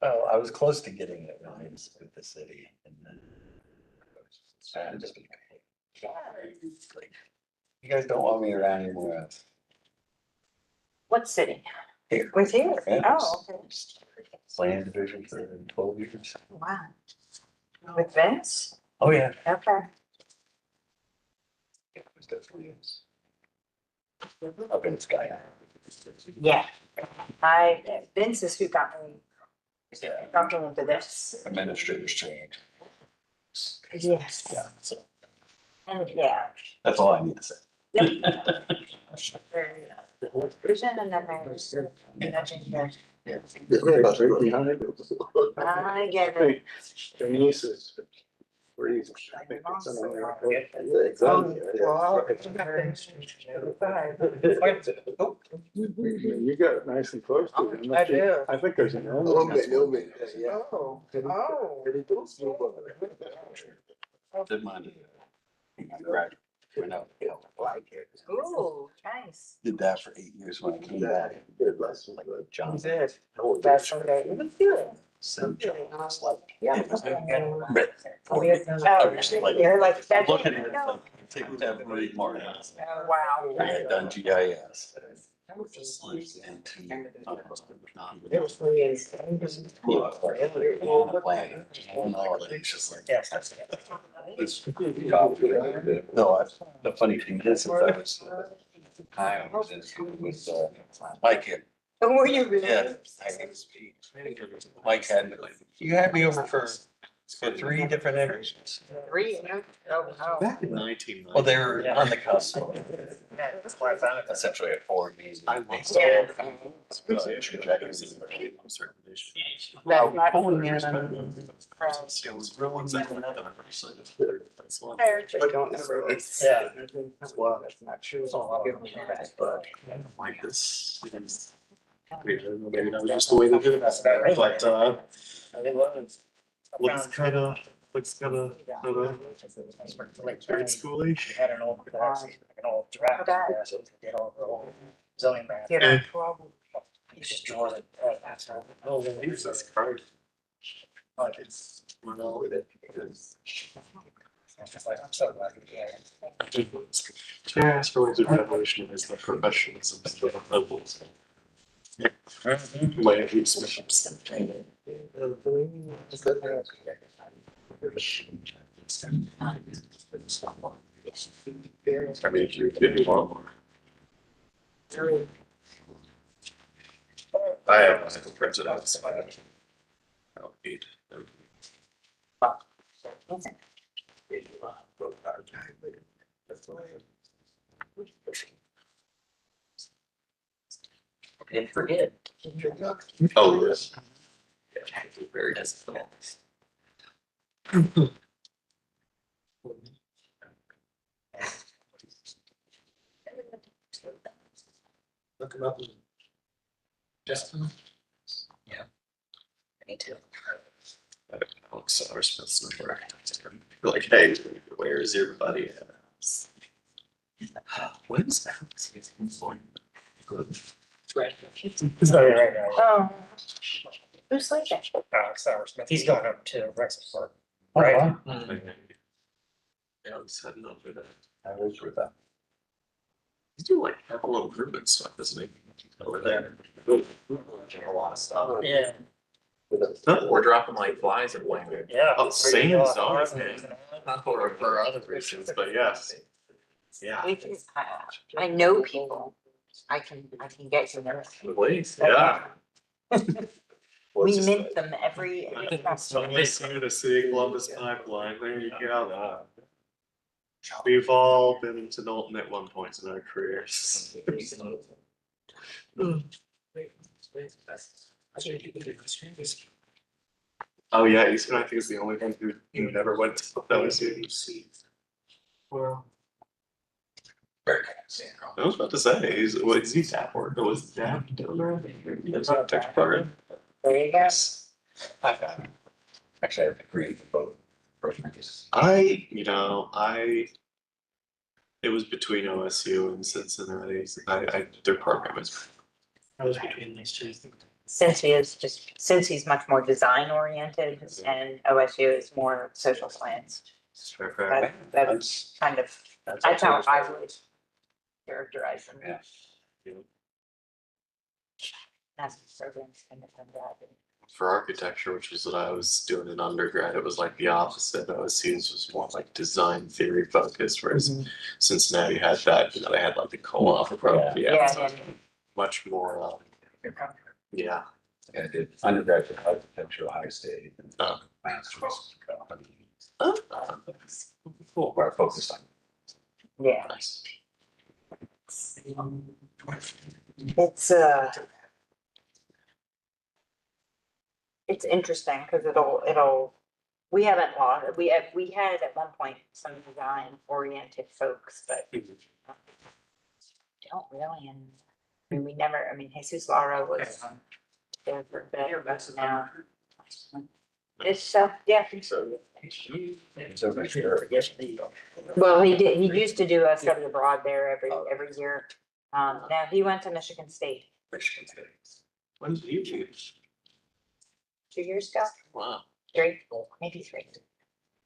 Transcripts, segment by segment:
Oh, I was close to getting it when I was with the city and then. I just been like, you guys don't want me around anymore else. What city? Here. With you? Yeah, Oh, okay. Plan division for 12 years. Wow. With Vince? Oh, yeah. Okay. It was definitely. I've been this guy. Yeah. Vince is who got me into this. Administrators change. Yes. Yeah, so And yeah. that's all I need to say. Vision and then there's nudging the. I get it. Their nieces. Freezing. I think it's something there. You got it nice and close to them. I do. I think there's an. Oh. Didn't mind it. Right. Went out. Ooh, nice. Did that for 8 years when I came back. Like John. Good. That's okay. It was good. St. John's, like. Yeah. It was good. Oh, you're like. I'm looking at it, like, take every Martin. Oh, wow. I had done GIS. Just like into. It was free and. Yes, that's it. No, the funny thing is I was in school with Mike here. Oh, were you really? Yeah. Mike had, you had me over for 3 different interviews. 3? Oh, wow. Back in 1990. Well, they were on the cusp. That's why I found it. Essentially at 4 meetings. Yeah. Wow. Not Pulling in. It was really another. I don't ever. Yeah. Well, that's not true. But Like this. Maybe that was just the way they did it. But looks kind of grade schooly. Had an old class, like an old draft. Okay. So they did all the old zoning map. You know, 12. You just draw it. That's how. Oh, Jesus Christ. Like it's. We're not with it. It's just like, I'm so glad you did. Yeah, it's really the revolution is the professionalism of the levels. Land use maps. I mean, if you want more. I have a president. I don't need them. didn't forget. Oh, yes. Very disappointed. Look them up. Just. Yeah. Me too. Alex Smith's number. Like, hey, where is your buddy at? When's Alex? Right. Right. Oh. Who's sleeping? Alex Smith, he's going up to Rexburg. Right. Right. Yeah, I'm setting up for that. I was with that. He's doing like a little improvement stuff, isn't he? Over there. A lot of stuff. Yeah. We're dropping like flies and like. Yeah. Oh, same stuff, man. Not for other reasons, but yes. Yeah. We can, I know people. I can get you there. Please, yeah. We mint them every So missing the City Columbus pipeline, there you go. We've all been into Knowlton at one point in our careers. Oh yeah, Eastman I think is the only one who never went to WC. Well. I was about to say, is he that or was that down there? It's not a tech program. There you go. Actually, I have to agree with both. It was between OSU and Cincinnati. Their program was. I was between these two. since he's much more design oriented and OSU is more social science. Fair, fair. That's kind of, that's how I would characterize them. Yeah. As programs kind of come back. For architecture, which is what I was doing in undergrad, it was like the opposite. OSU's was more like design theory focused, whereas Cincinnati had that, they had like the co-op approach. Yeah. Much more, yeah. I did undergraduate architecture at Ohio State and Oh. master's company. Cool. Where I focused on. Yeah. Nice. It's interesting because we haven't lost, we had at one point some design oriented folks, but don't really, and I mean, we never, I mean, Jesus Lara was there for a bit, but now. It's yeah. So much sure. Well, he used to do a study abroad there every year. Now he went to Michigan State Michigan State. When did you choose? 2 years ago, Wow. 3, maybe 3.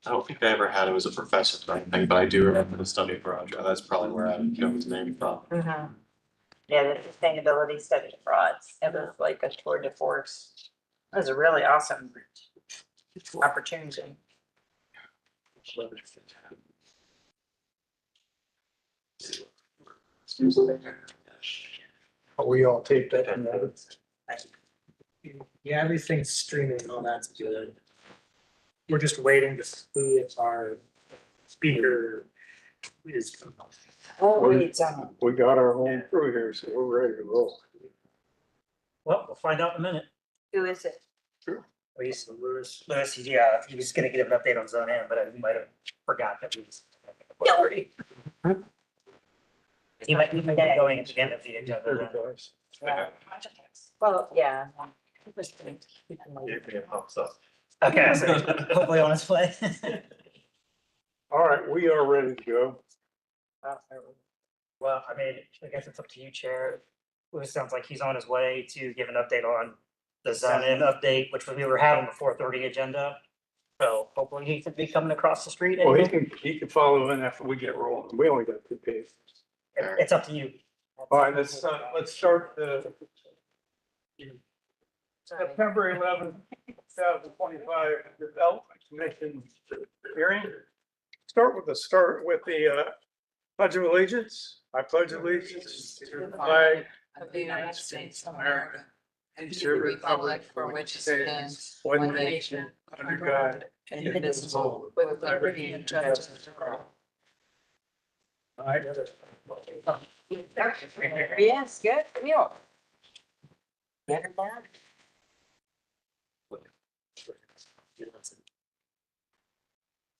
I don't think I ever had him as a professor or anything, but I do remember the study abroad. That's probably where I would know his name from. Mm-hmm. Yeah, the sustainability study abroad, it was like a tour de force. It was a really awesome opportunity. Are we all taped up and ready? Yeah, everything's streaming, all that's good. We're just waiting to see if our speaker is. Oh, wait, We got our whole crew here, so we're ready to roll. Well, we'll find out in a minute. who is it? Lewis, yeah, he was gonna give an update on Zone N, but I might have forgot that we. He might be going at the end of the agenda. Yeah. Well, yeah. Okay, so hopefully on its way. All right, we are ready to go. Well, I mean, I guess it's up to you, Chair. It sounds like he's on his way to give an update on the Zone N update, which we were having the 4:30 agenda. So hopefully he could be coming across the street. Well, he can follow in after we get rolling. We only got 2 pages. It's up to you. All right, let's start the September 11th, 2025 Development Commission hearing. Start with the Pledge of Allegiance. I pledge allegiance to the flag of the United States of America and to the republic for which it stands, one nation, under God, indivisible, with liberty and justice for all. All right. Yes, good, Neil. Better than.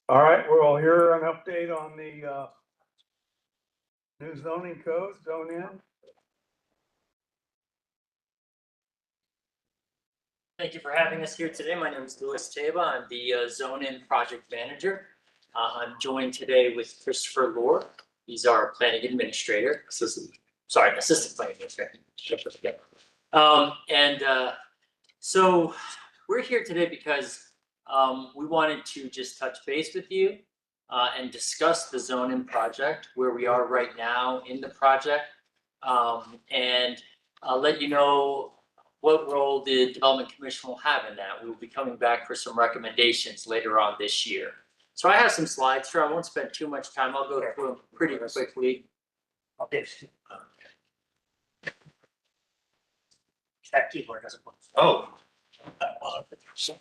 All right, we'll hear an update on the new zoning code, Zone N. Thank you for having us here today. My name is Louis Taba. I'm the Zone In Project Manager. I'm joined today with Christopher Lohr. He's our planning administrator. Assistant planning administrator. So we're here today because we wanted to just touch base with you and discuss the Zone In project, where we are right now in the project, and let you know what role the Development Commission will have in that. We will be coming back for some recommendations later on this year. So I have some slides here. I won't spend too much time. I'll go through them pretty quickly. That keyboard doesn't work. Oh.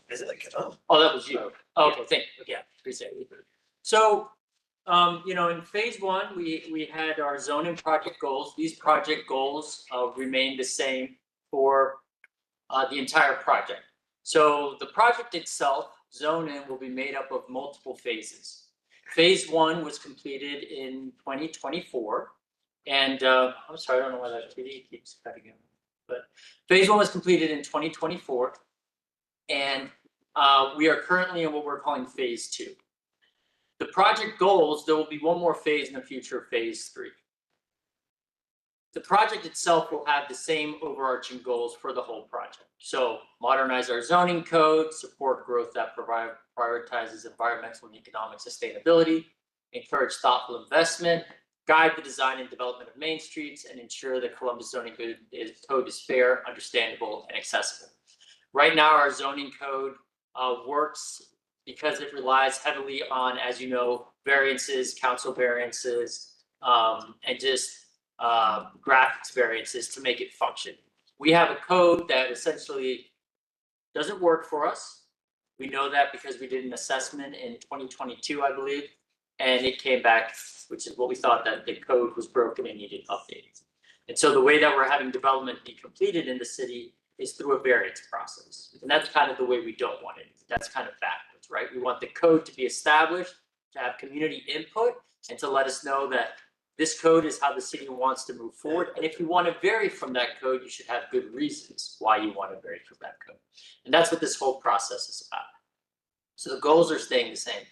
Is it like, Oh, that was you. Okay, thank you. Yeah, appreciate it. So, in phase 1, we had our zoning project goals. These project goals remain the same for the entire project. So the project itself, Zone In, will be made up of multiple phases. Phase 1 was completed in 2024. And I'm sorry, I don't know why that TV keeps cutting out. But phase 1 was completed in 2024. And we are currently in what we're calling phase 2. The project goals, there will be one more phase in the future, phase 3. The project itself will have the same overarching goals for the whole project. So modernize our zoning code, support growth that prioritizes environmental and economic sustainability, encourage thoughtful investment, guide the design and development of main streets, and ensure the Columbus zoning code is fair, understandable, and accessible. Right now, our zoning code works because it relies heavily on, as you know, variances, council variances, and just graphics variances to make it function. We have a code that essentially doesn't work for us. We know that because we did an assessment in 2022, I believe, and it came back, which is what we thought, that the code was broken and needed updating. And so the way that we're having development be completed in the city is through a variance process. And that's kind of the way we don't want it. That's kind of backwards, right? We want the code to be established, to have community input, and to let us know that this code is how the city wants to move forward. And if you want to vary from that code, you should have good reasons why you want to vary from that code. And that's what this whole process is about. So the goals are staying the same.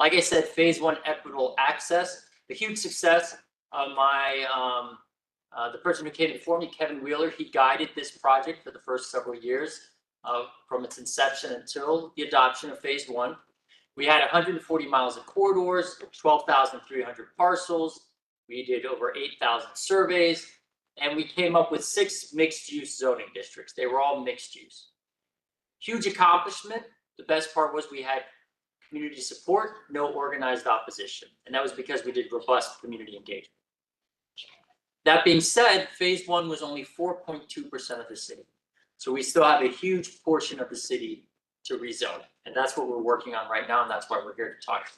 Like I said, phase one, equitable access, the huge success of the person who came before me, Kevin Wheeler, he guided this project for the first several years from its inception until the adoption of phase one. We had 140 miles of corridors, 12,300 parcels. We did over 8,000 surveys, and we came up with 6 mixed-use zoning districts. They were all mixed use. Huge accomplishment. The best part was we had community support, no organized opposition. And that was because we did robust community engagement. That being said, phase one was only 4.2% of the city. So we still have a huge portion of the city to rezone. And that's what we're working on right now, and that's why we're here to talk.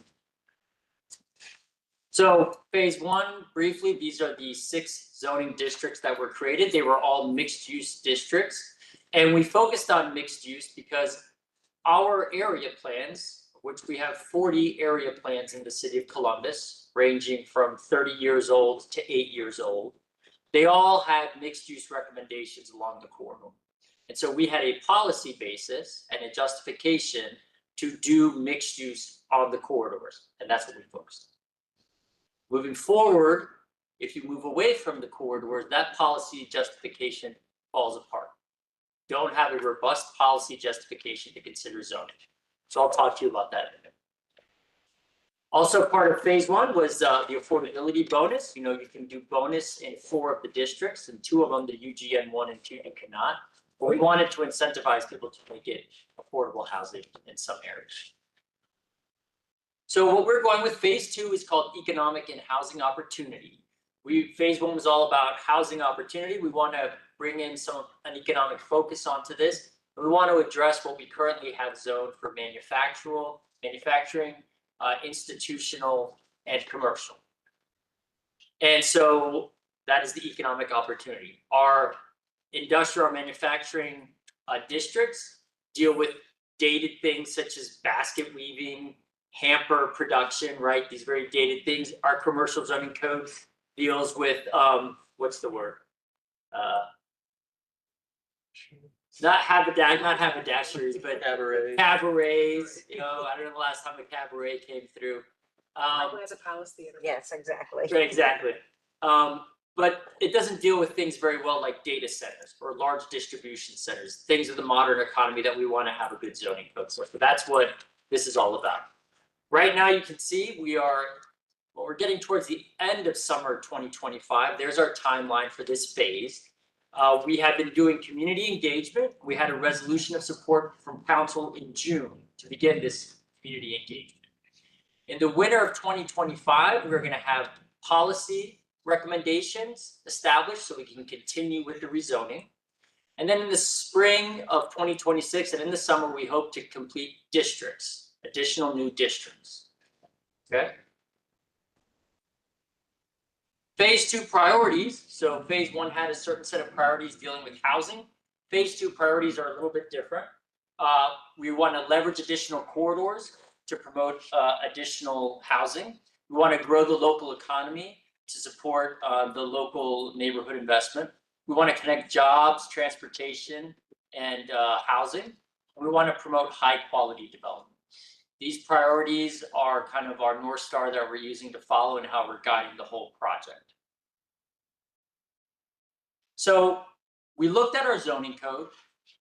So phase one, briefly, these are the 6 zoning districts that were created. They were all mixed use districts. And we focused on mixed use because our area plans, which we have 40 area plans in the city of Columbus, ranging from 30 years old to 8 years old, they all had mixed use recommendations along the corridor. And so we had a policy basis and a justification to do mixed use on the corridors. And that's what we focused on. Moving forward, if you move away from the corridors, that policy justification falls apart. Don't have a robust policy justification to consider zoning. So I'll talk to you about that in a minute. Also part of phase one was the affordability bonus. You know, you can do bonus in 4 of the districts, and 2 of them, the UGN 1 and 2, you cannot. But we wanted to incentivize people to make it affordable housing in some areas. So what we're going with phase 2 is called economic and housing opportunity. Phase 1 was all about housing opportunity. We want to bring in an economic focus onto this. And we want to address what we currently have zoned for manufacturing, institutional, and commercial. And so that is the economic opportunity. Our industrial or manufacturing districts deal with dated things such as basket weaving, hamper production, right? These very dated things. Our commercial zoning code deals with, what's the word? Not haberdasheries, but cabarets. You know, I don't know the last time a cabaret came through. As a Palace Theater. Yes, exactly. Right, exactly. But it doesn't deal with things very well like data centers or large distribution centers, things of the modern economy that we want to have a good zoning code for. So that's what this is all about. Right now, you can see we're getting towards the end of summer 2025. There's our timeline for this phase. We have been doing community engagement. We had a resolution of support from council in June to begin this community engagement. In the winter of 2025, we're going to have policy recommendations established so we can continue with the rezoning. And then in the spring of 2026 and in the summer, we hope to complete districts, additional new districts. Okay. Phase 2 priorities. So phase 1 had a certain set of priorities dealing with housing. Phase 2 priorities are a little bit different. We want to leverage additional corridors to promote additional housing. We want to grow the local economy to support the local neighborhood investment. We want to connect jobs, transportation, and housing. And we want to promote high quality development. These priorities are kind of our North Star that we're using to follow and how we're guiding the whole project. So we looked at our zoning code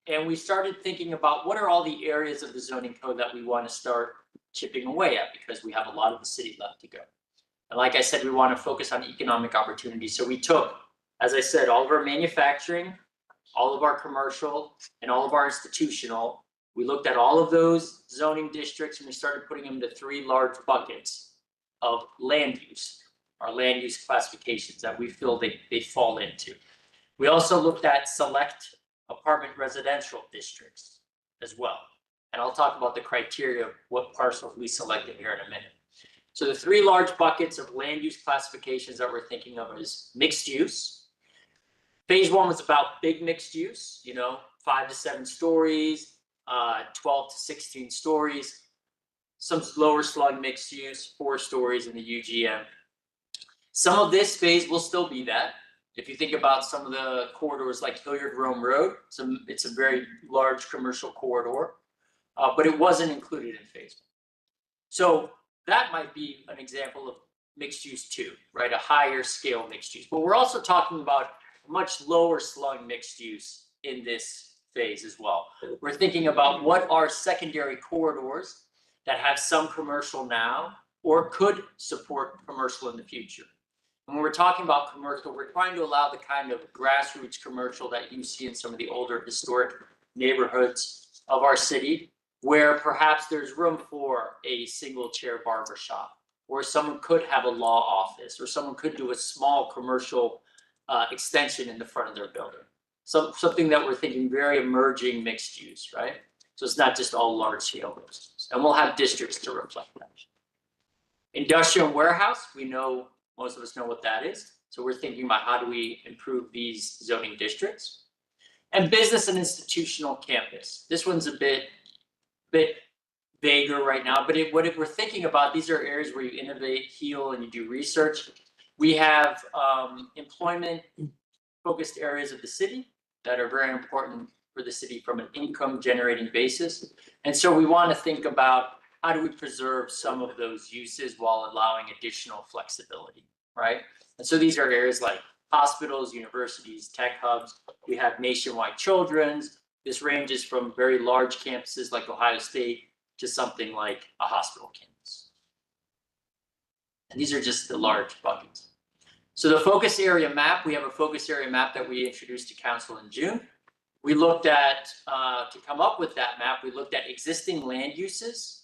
and we started thinking about what are all the areas of the zoning code that we want to start chipping away at, because we have a lot of the city left to go. And like I said, we want to focus on economic opportunity. So we took, as I said, all of our manufacturing, all of our commercial, and all of our institutional. We looked at all of those zoning districts and we started putting them into 3 large buckets of land use, our land use classifications that we feel they fall into. We also looked at select apartment residential districts as well. And I'll talk about the criteria of what parcels we selected here in a minute. So the 3 large buckets of land use classifications that we're thinking of is mixed use. Phase 1 was about big mixed use, 5 to 7 stories, 12 to 16 stories, some lower slug mixed use, 4 stories in the UGM. Some of this phase will still be that. If you think about some of the corridors like Hilliard Rome Road, it's a very large commercial corridor, but it wasn't included in phase 1. So that might be an example of mixed use 2, right? A higher scale mixed use. But we're also talking about much lower slug mixed use in this phase as well. We're thinking about what are secondary corridors that have some commercial now or could support commercial in the future. And when we're talking about commercial, we're trying to allow the kind of grassroots commercial that you see in some of the older historic neighborhoods of our city, where perhaps there's room for a single chair barber shop, or someone could have a law office, or someone could do a small commercial extension in the front of their building. So something that we're thinking very emerging mixed use, right? So it's not just all large scale mixed use. And we'll have districts to reflect that. Industrial and warehouse, we know, most of us know what that is. So we're thinking about how do we improve these zoning districts. And business and institutional campus. This one's a bit vaguer right now, but what we're thinking about, these are areas where you innovate, heal, and you do research. We have employment focused areas of the city that are very important for the city from an income generating basis. And so we want to think about how do we preserve some of those uses while allowing additional flexibility, right? And so these are areas like hospitals, universities, tech hubs. We have nationwide children's. This ranges from very large campuses like Ohio State to something like a hospital campus. And these are just the large buckets. So the focus area map, we have a focus area map that we introduced to council in June. We looked at, to come up with that map, we looked at existing land uses.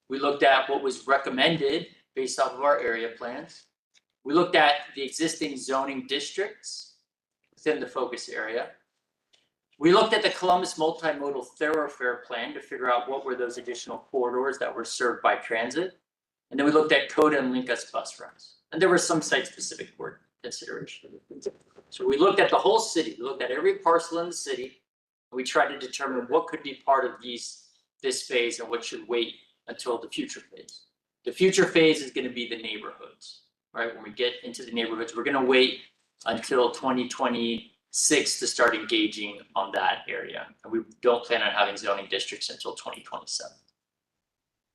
We looked at what was recommended based off of our area plans. We looked at the existing zoning districts within the focus area. We looked at the Columbus multimodal thoroughfare plan to figure out what were those additional corridors that were served by transit. And then we looked at CODA and LinkUs bus routes. And there were some site-specific work consideration. So we looked at the whole city, we looked at every parcel in the city, and we tried to determine what could be part of this phase and what should wait until the future phase. The future phase is going to be the neighborhoods, right? When we get into the neighborhoods, we're going to wait until 2026 to start engaging on that area. And we don't plan on having zoning districts until 2027.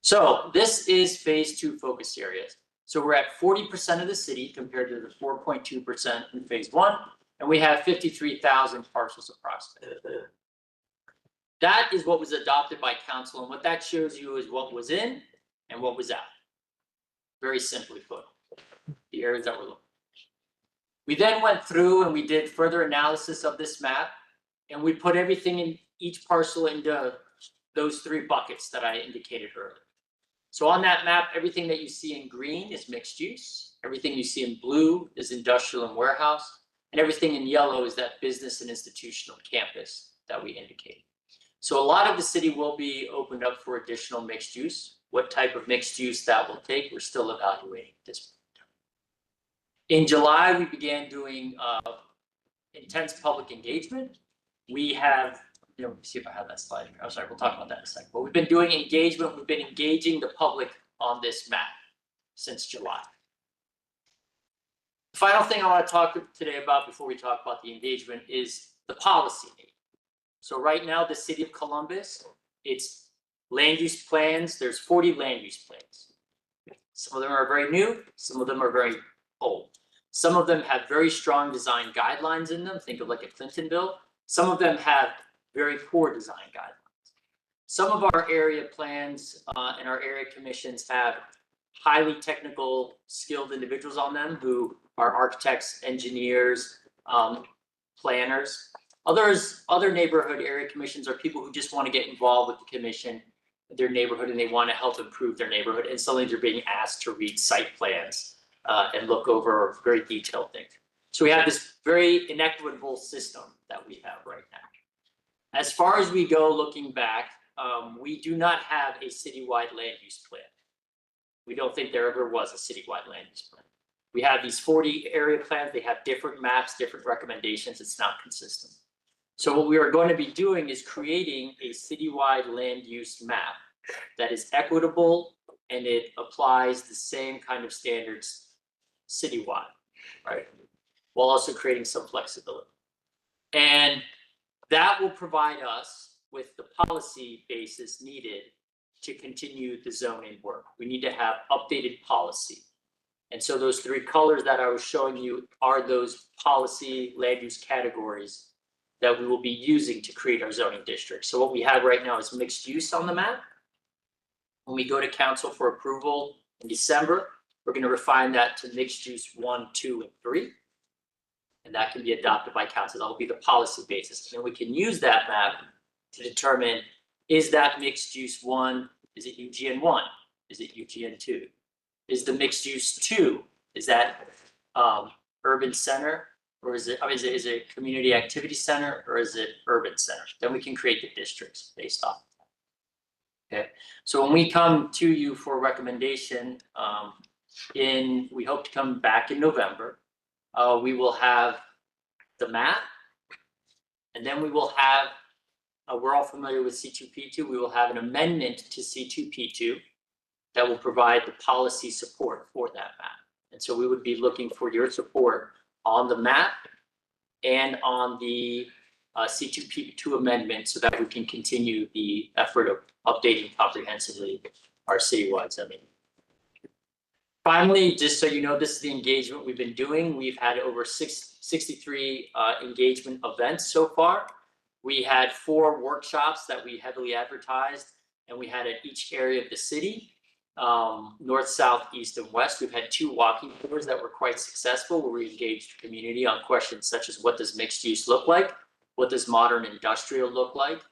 So this is phase 2 focus areas. So we're at 40% of the city compared to the 4.2% in phase 1, and we have 53,000 parcels approximately. That is what was adopted by council, and what that shows you is what was in and what was out. Very simply put, the areas that we're looking at. We then went through and we did further analysis of this map, and we put everything in each parcel into those 3 buckets that I indicated earlier. So on that map, everything that you see in green is mixed use. Everything you see in blue is industrial and warehouse. And everything in yellow is that business and institutional campus that we indicated. So a lot of the city will be opened up for additional mixed use. What type of mixed use that will take, we're still evaluating at this point. In July, we began doing intense public engagement. We have, let me see if I have that slide here. I'm sorry, we'll talk about that in a second. But we've been doing engagement. We've been engaging the public on this map since July. The final thing I want to talk today about before we talk about the engagement is the policy need. So right now, the city of Columbus, it's land use plans. There's 40 land use plans. Some of them are very new. Some of them are very old. Some of them have very strong design guidelines in them, think of like a Clinton bill. Some of them have very poor design guidelines. Some of our area plans and our area commissions have highly technical, skilled individuals on them who are architects, engineers, planners. Other neighborhood area commissions are people who just want to get involved with the commission, their neighborhood, and they want to help improve their neighborhood. And suddenly they're being asked to read site plans and look over very detailed things. So we have this very inequitable system that we have right now. As far as we go looking back, we do not have a citywide land use plan. We don't think there ever was a citywide land use plan. We have these 40 area plans, they have different maps, different recommendations, it's not consistent. So what we are going to be doing is creating a citywide land use map that is equitable and it applies the same kind of standards citywide, right? While also creating some flexibility. And that will provide us with the policy basis needed to continue the zoning work. We need to have updated policy. And so those three colors that I was showing you are those policy land use categories that we will be using to create our zoning district. So what we have right now is mixed use on the map. When we go to council for approval in December, we're going to refine that to mixed use 1, 2, and 3. And that can be adopted by council. That will be the policy basis. And then we can use that map to determine, is that mixed use 1, is it UGN 1? Is it UGN 2? Is the mixed use 2, is that urban center? Or is it community activity center, or is it urban center? Then we can create the districts based off of that. Okay, so when we come to you for a recommendation, we hope to come back in November. We will have the map, and then we will have, we're all familiar with C2P2, we will have an amendment to C2P2 that will provide the policy support for that map. And so we would be looking for your support on the map and on the C2P2 amendment so that we can continue the effort of updating comprehensively our citywide zoning. Finally, just so you know, this is the engagement we've been doing. We've had over 63 engagement events so far. We had 4 workshops that we heavily advertised, and we had at each area of the city. North, south, east, and west. We've had 2 walking tours that were quite successful, where we engaged the community on questions such as, what does mixed use look like? What does modern industrial look like?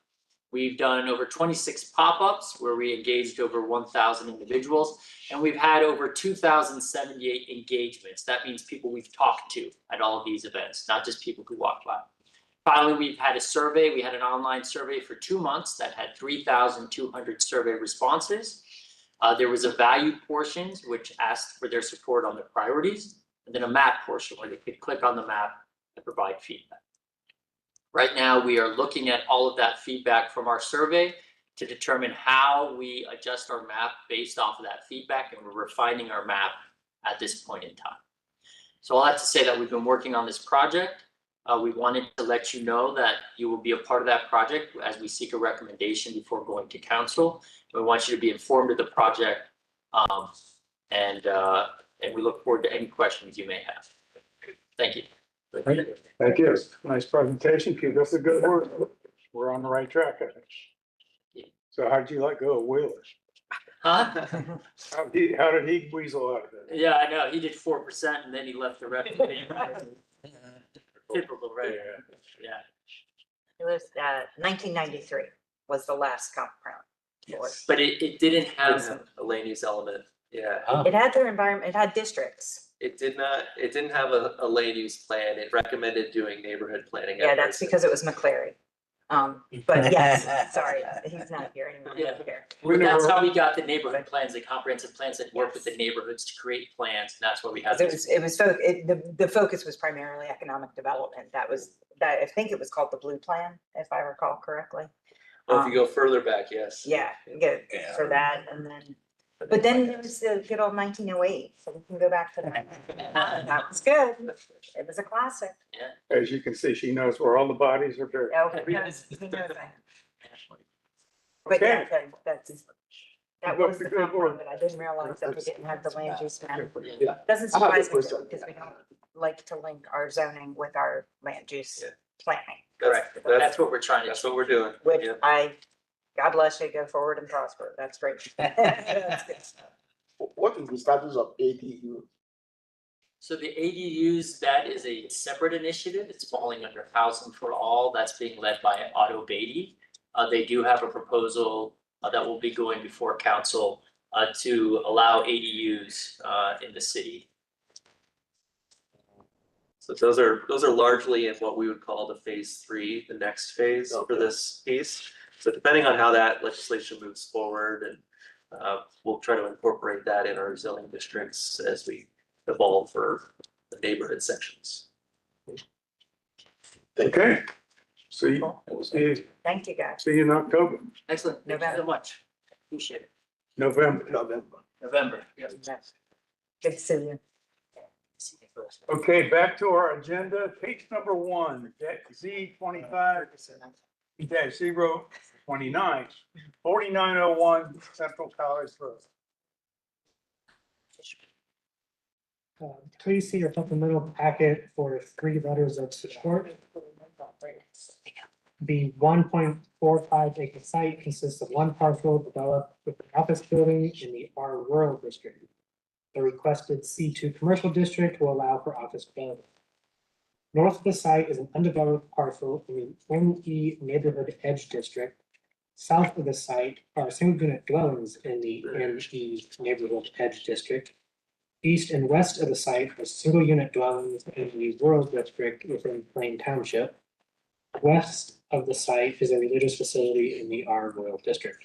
We've done over 26 pop-ups where we engaged over 1,000 individuals, and we've had over 2,078 engagements. That means people we've talked to at all of these events, not just people who walked by. Finally, we've had a survey. We had an online survey for 2 months that had 3,200 survey responses. There was a value portion which asked for their support on the priorities, and then a map portion where they could click on the map and provide feedback. Right now, we are looking at all of that feedback from our survey to determine how we adjust our map based off of that feedback, and we're refining our map at this point in time. So I'll have to say that we've been working on this project. We wanted to let you know that you will be a part of that project as we seek a recommendation before going to council. We want you to be informed of the project, and we look forward to any questions you may have. Thank you. Thank you. Nice presentation. Keep up the good work. We're on the right track, I think. So how'd you let go of Wheelers? Huh? How did he weasel out of it? Yeah, I know. He did 4% and then he left the rest. Typical, right? Yeah. It was 1993 was the last comp round. Yes. But it didn't have A land use element, yeah. It had their environment, it had districts. It didn't have a land use plan. It recommended doing neighborhood planning. Yeah, that's because it was McCleary. But yes, sorry, he's not here anymore. Yeah. Here. Well, that's how we got the neighborhood plans, the comprehensive plans that work with the neighborhoods to create plans, and that's what we have. The focus was primarily economic development. That I think it was called the Blue Plan, if I recall correctly. Well, if you go further back, yes. Yeah, for that, and then, but then there was the good old 1908, so we can go back to that. That was good. It was a classic. As you can see, she knows where all the bodies are buried. Oh, he knows that. But Okay. yeah, that's, That was the compromise, but I didn't realize that we didn't have the land use map. Yeah. Doesn't I have a surprise me question. because we don't like to link our zoning with our land use Yeah. planning. Correct. That's what we're trying to. That's what we're doing. Which Yeah. God bless you, go forward and prosper. That's great. What is the status of ADU? So the ADUs, that is a separate initiative. It's falling under Housing for All. That's being led by Otto Beatty. They do have a proposal that will be going before council to allow ADUs in the city. So those are largely in what we would call the phase 3, the next phase for this piece. So depending on how that legislation moves forward, and we'll try to incorporate that in our zoning districts as we evolve for the neighborhood sections. Okay. See Thank you, guys. you in October, Excellent. Thank you so much. Appreciate it. November. November. Yeah. Good to see you. Okay, back to our agenda, case number 1, Z 25-029, 4901 Central College Road. Please see your supplemental packet for 3 letters of support. The 1.45 acre site consists of 1 parcel developed with an office building in the R rural district. The requested C2 commercial district will allow for office development. North of the site is an undeveloped parcel in the ME neighborhood edge district. South of the site are single unit dwellings in the ME neighborhood edge district. East and west of the site are single unit dwellings in the rural district within Plain Township. West of the site is a religious facility in the R rural district.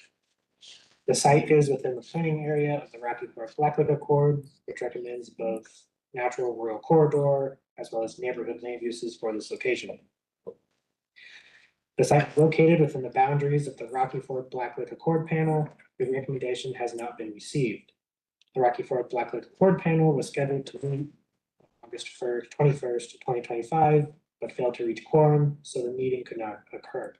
The site is within the planning area of the Rocky Fork Blackwood Accord, which recommends both natural rural corridor as well as neighborhood land uses for this location. The site is located within the boundaries of the Rocky Fork Blackwood Accord panel. The recommendation has not been received. The Rocky Fork Blackwood Accord panel was scheduled to meet August 21st, 2025, but failed to reach quorum, so the meeting could not occur.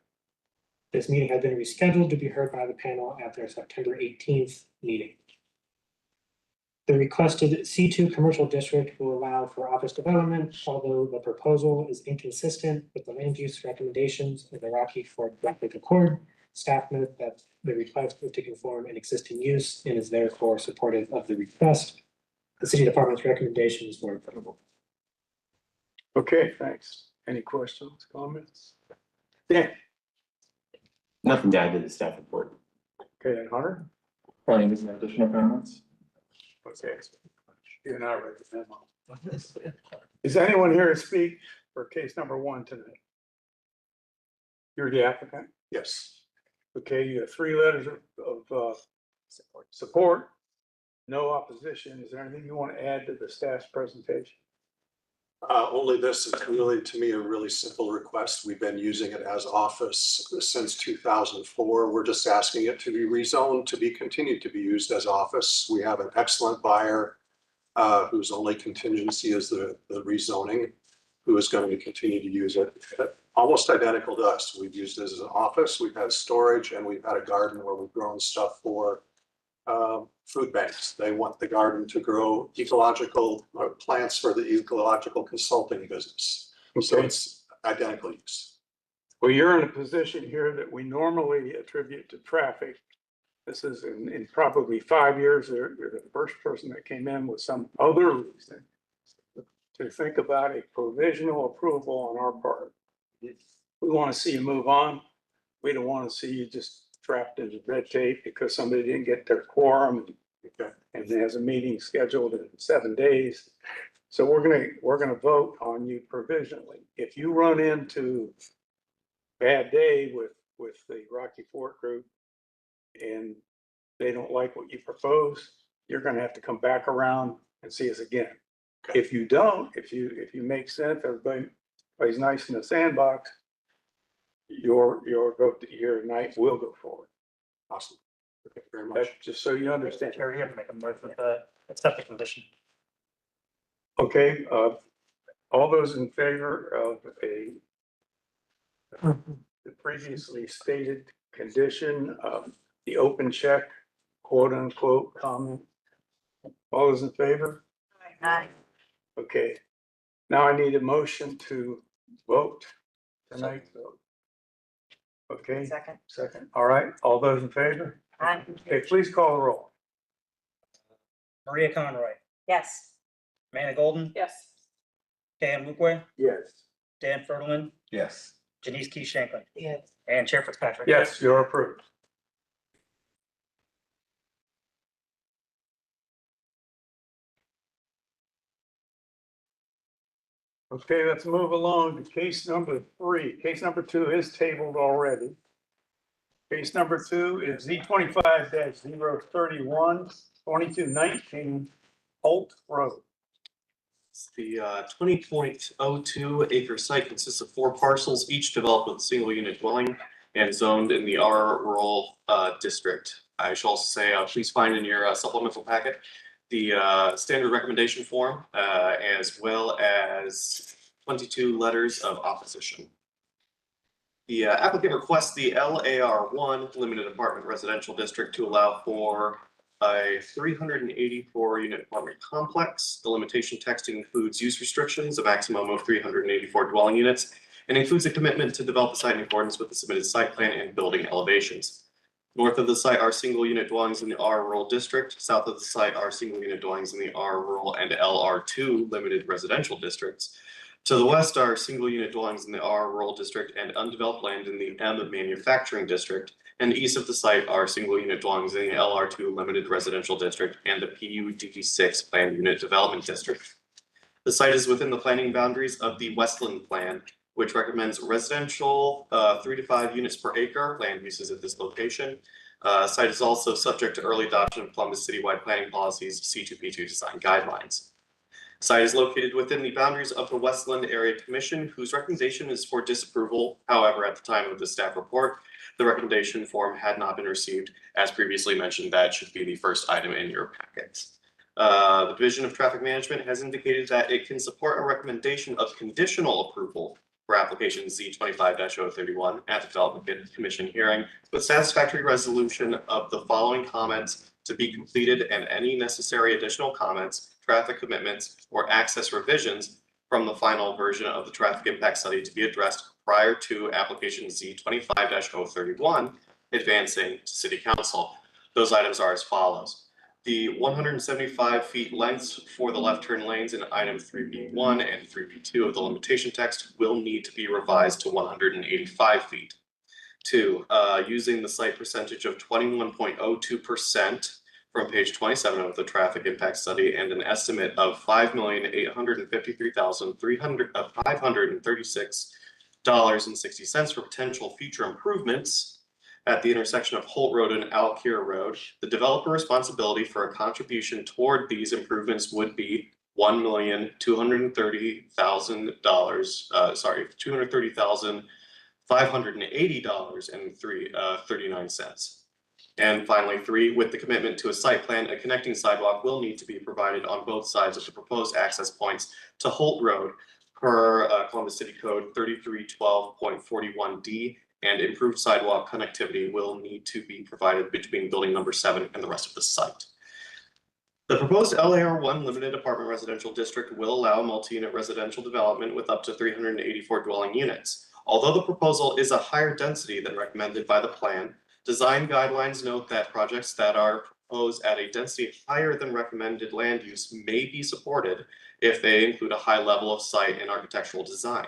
This meeting had been rescheduled to be heard by the panel at their September 18th meeting. The requested C2 commercial district will allow for office development, although the proposal is inconsistent with the land use recommendations of the Rocky Fork Blackwood Accord. Staff note that the request is to conform an existing use and is therefore supportive of the request. The city department's recommendations were approval. Okay, thanks. Any questions, comments? Dan? Nothing to add to the staff report. Okay, and Hunter? Any additional comments? Okay. You and I read the memo. Is anyone here to speak for case number 1 tonight? You're the applicant? Yes. Okay, you have 3 letters of support, no opposition. Is there anything you want to add to the staff's presentation? Only this is really, to me, a really simple request. We've been using it as office since 2004. We're just asking it to be rezoned to be continued to be used as office. We have an excellent buyer whose only contingency is the rezoning, who is going to continue to use it. Almost identical to us. We've used it as an office. We've had storage, and we've had a garden where we've grown stuff for food banks. They want the garden to grow ecological plants for the ecological consulting business. So it's identical use. Well, you're in a position here that we normally attribute to traffic. This is in probably 5 years, you're the first person that came in with some other reason to think about a provisional approval on our part. We want to see you move on. We don't want to see you just trapped in red tape because somebody didn't get their quorum and there's a meeting scheduled in 7 days. So we're gonna vote on you provisionally. If you run into bad day with the Rocky Fork group and they don't like what you propose, you're gonna have to come back around and see us again. If you don't, if you make sense, everybody's nice in the sandbox, your night will go forward. Awesome. Okay, very much. That's just so you understand. Terry, you have to make a motion to accept the condition. Okay, all those in favor of the previously stated condition of the open check quote unquote comment? All those in favor? Aye. Okay. Now I need a motion to vote tonight. Okay, Second. second. All right, all those in favor? Aye. Okay, please call the roll. Maria Conroy, Yes. Amanda Golden, Yes. Dan Lukeway, Yes. Dan Furlman, Yes. Janice Key Shanklin, Yes. and Chair Fitzpatrick. Yes, you're approved. Okay, let's move along to case number 3. Case number 2 is tabled already. Case number 2 is Z25-031, 2219 Holt Road. The 20.02 acre site consists of 4 parcels, each developed with a single unit dwelling and zoned in the R rural district. I shall also say, please find in your supplemental packet the standard recommendation form, as well as 22 letters of opposition. The applicant requests the LAR1 limited apartment residential district to allow for a 384 unit apartment complex. The limitation text includes use restrictions, a maximum of 384 dwelling units, and includes a commitment to develop the site in accordance with the submitted site plan and building elevations. North of the site are single unit dwellings in the R rural district. South of the site are single unit dwellings in the R rural and LR2 limited residential districts. To the west are single unit dwellings in the R rural district and undeveloped land in the M manufacturing district. And east of the site are single unit dwellings in the LR2 limited residential district and the PUD6 planned unit development district. The site is within the planning boundaries of the Westland Plan, which recommends residential 3 to 5 units per acre land uses at this location. Site is also subject to early adoption of Columbus citywide planning policies, C2P2 design guidelines. Site is located within the boundaries of the Westland Area Commission, whose recommendation is for disapproval. However, at the time of the staff report, the recommendation form had not been received. As previously mentioned, that should be the first item in your packet. The Division of Traffic Management has indicated that it can support a recommendation of conditional approval for application Z25-031 at the Development Commission hearing, with satisfactory resolution of the following comments to be completed and any necessary additional comments, traffic commitments, or access revisions from the final version of the traffic impact study to be addressed prior to application Z25-031 advancing to City Council. Those items are as follows. The 175 feet lengths for the left turn lanes in item 3B1 and 3B2 of the limitation text will need to be revised to 185 feet. 2, using the site percentage of 21.02% from page 27 of the traffic impact study and an estimate of $5,853,536.60 for potential future improvements at the intersection of Holt Road and Alkira Road. The developer responsibility for a contribution toward these improvements would be $230,580.39. And finally, 3, with the commitment to a site plan, a connecting sidewalk will need to be provided on both sides of the proposed access points to Holt Road per Columbus City Code 3312.41D, and improved sidewalk connectivity will need to be provided between building number 7 and the rest of the site. The proposed LAR1 limited apartment residential district will allow multi-unit residential development with up to 384 dwelling units. Although the proposal is a higher density than recommended by the plan, design guidelines note that projects that are proposed at a density higher than recommended land use may be supported if they include a high level of site and architectural design.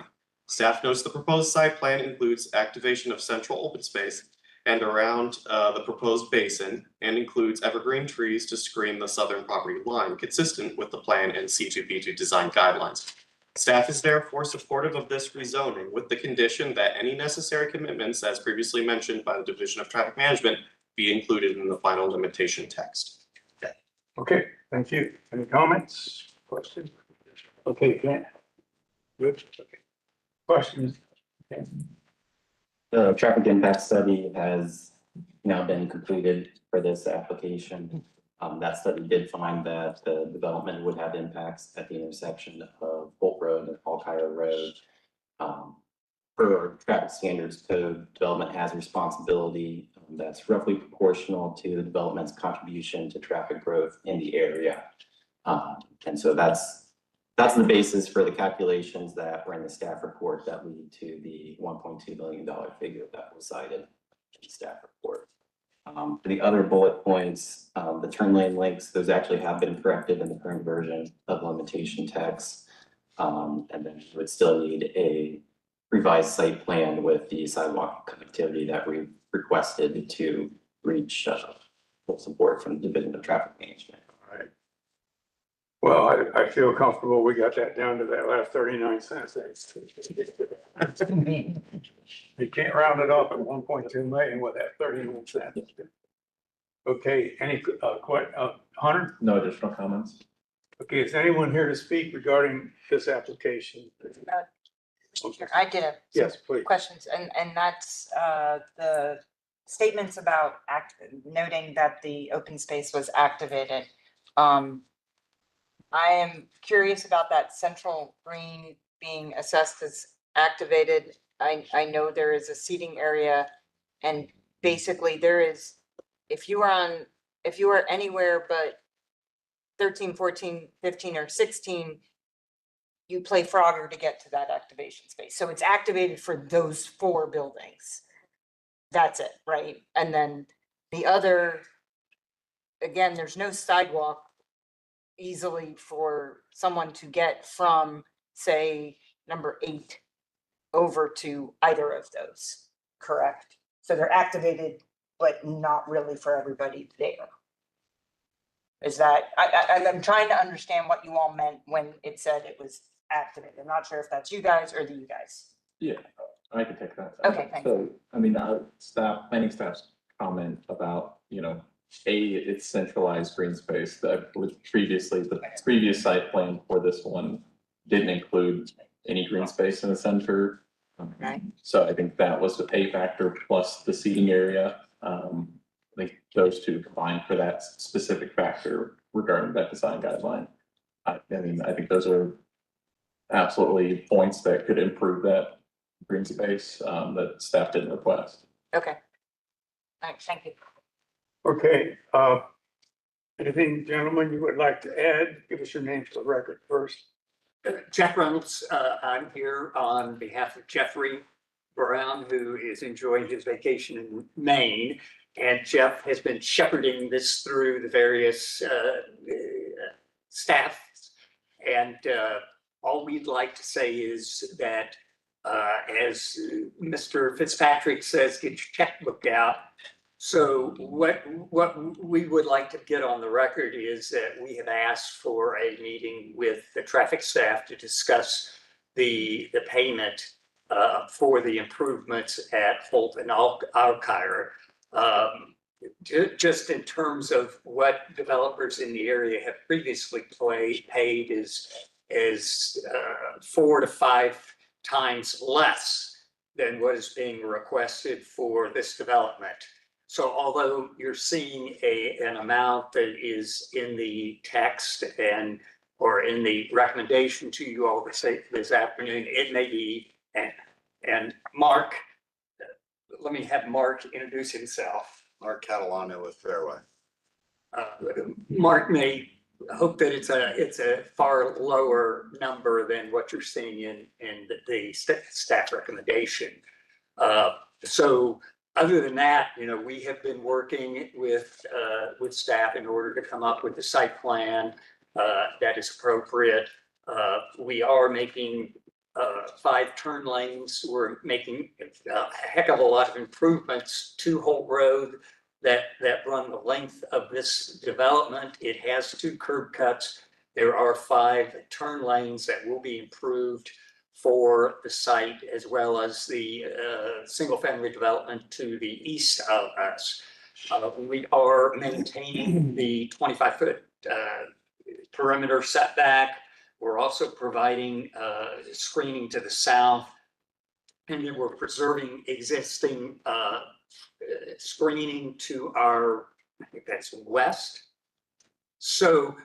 Staff notes the proposed site plan includes activation of central open space and around the proposed basin, and includes evergreen trees to screen the southern property line, consistent with the plan and C2P2 design guidelines. Staff is therefore supportive of this rezoning, with the condition that any necessary commitments, as previously mentioned by the Division of Traffic Management, be included in the final limitation text. Okay, thank you. Any comments, questions? Okay, Grant. Good, okay. Questions? Okay. The traffic impact study has now been completed for this application. That study did find that the development would have impacts at the intersection of Holt Road and Alkira Road. Per traffic standards code, development has responsibility that's roughly proportional to the development's contribution to traffic growth in the area. And so that's the basis for the calculations that were in the staff report that lead to the $1.2 million figure that was cited in the staff report. For the other bullet points, the turn lane links, those actually have been corrected in the current version of limitation text. And then you would still need a revised site plan with the sidewalk connectivity that we requested to reach full support from the Division of Traffic Management. All right. Well, I feel comfortable. We got that down to that last 39 cents. You can't round it off at 1.2 million with that 39 cents. Okay, any, Hunter? No additional comments. Okay, is anyone here to speak regarding this application? I did have some Yes, please. questions, and that's the statements about noting that the open space was activated. I am curious about that central green being assessed as activated. I know there is a seating area, and basically there is, if you are anywhere but 13, 14, 15, or 16, you play Frogger to get to that activation space. So it's activated for those 4 buildings. That's it, right? And then the other, again, there's no sidewalk easily for someone to get from, say, number 8 over to either of those, correct? So they're activated, but not really for everybody there. Is that, I'm trying to understand what you all meant when it said it was activated. I'm not sure if that's you guys or you guys. Yeah, I can take that. Okay, thanks. So, I mean, planning staff's comment about, it's centralized green space that was previously, the previous site plan for this one didn't include any green space in the center. Right. So I think that was the pay factor plus the seating area. I think those two combined for that specific factor regarding that design guideline. I mean, I think those are absolutely points that could improve that green space that staff didn't request. Okay. All right, thank you. Okay, anything, gentlemen, you would like to add? Give us your name for the record first. Jeff Reynolds, I'm here on behalf of Jeffrey Brown, who is enjoying his vacation in Maine. And Jeff has been shepherding this through the various staff. And all we'd like to say is that as Mr. Fitzpatrick says, get your checkbook out. So what we would like to get on the record is that we have asked for a meeting with the traffic staff to discuss the payment for the improvements at Holt and Alkire. Just in terms of what developers in the area have previously paid is 4 to 5 times less than what is being requested for this development. So although you're seeing an amount that is in the text or in the recommendation to you all this afternoon, it may be, and Mark, let me have Mark introduce himself. Mark Catalano with Fairway. Mark may hope that it's a far lower number than what you're seeing in the staff recommendation. So other than that, we have been working with staff in order to come up with the site plan that is appropriate. We are making 5 turn lanes. We're making a heck of a lot of improvements to Holt Road that run the length of this development. It has 2 curb cuts. There are 5 turn lanes that will be improved for the site, as well as the single family development to the east of us. We are maintaining the 25-foot perimeter setback. We're also providing screening to the south, and then we're preserving existing screening to our, I think that's west. So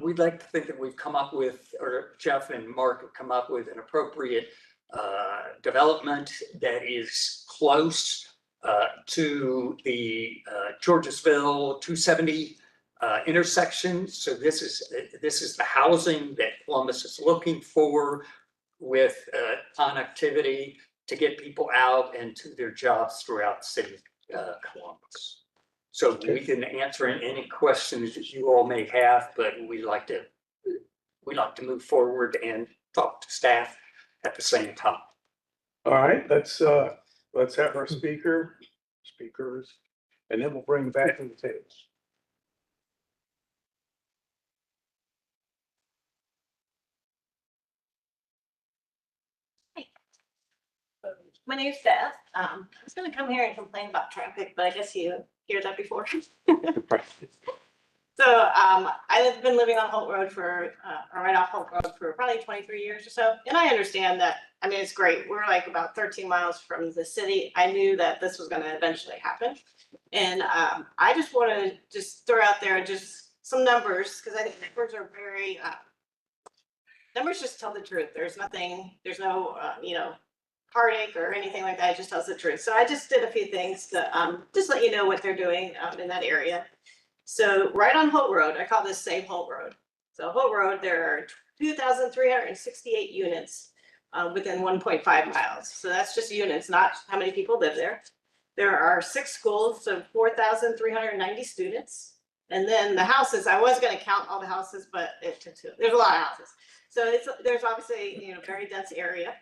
we'd like to think that we've come up with, or Jeff and Mark have come up with an appropriate development that is close to the Georgesville 270 intersection. So this is the housing that Columbus is looking for with connectivity to get people out and to their jobs throughout the city of Columbus. So we can answer any questions that you all may have, but we like to move forward and talk to staff at the same time. All right, let's have our speakers, and then we'll bring it back to the table. My name's Beth. I was gonna come here and complain about traffic, but I guess you hear that before. So, I've been living on Holt Road or right off Holt Road for probably 23 years or so. And I understand that, I mean, it's great. We're like about 13 miles from the city. I knew that this was gonna eventually happen. And, I just wanna just throw out there just some numbers, because I think numbers are very, numbers just tell the truth. There's no, heartache or anything like that. It just tells the truth. So I just did a few things to just let you know what they're doing in that area. So right on Holt Road, I call this Save Holt Road. So Holt Road, there are 2,368 units within 1.5 miles. So that's just units, not how many people live there. There are 6 schools of 4,390 students. And then the houses, I was going to count all the houses, but there's a lot of houses. So there's obviously, very dense area.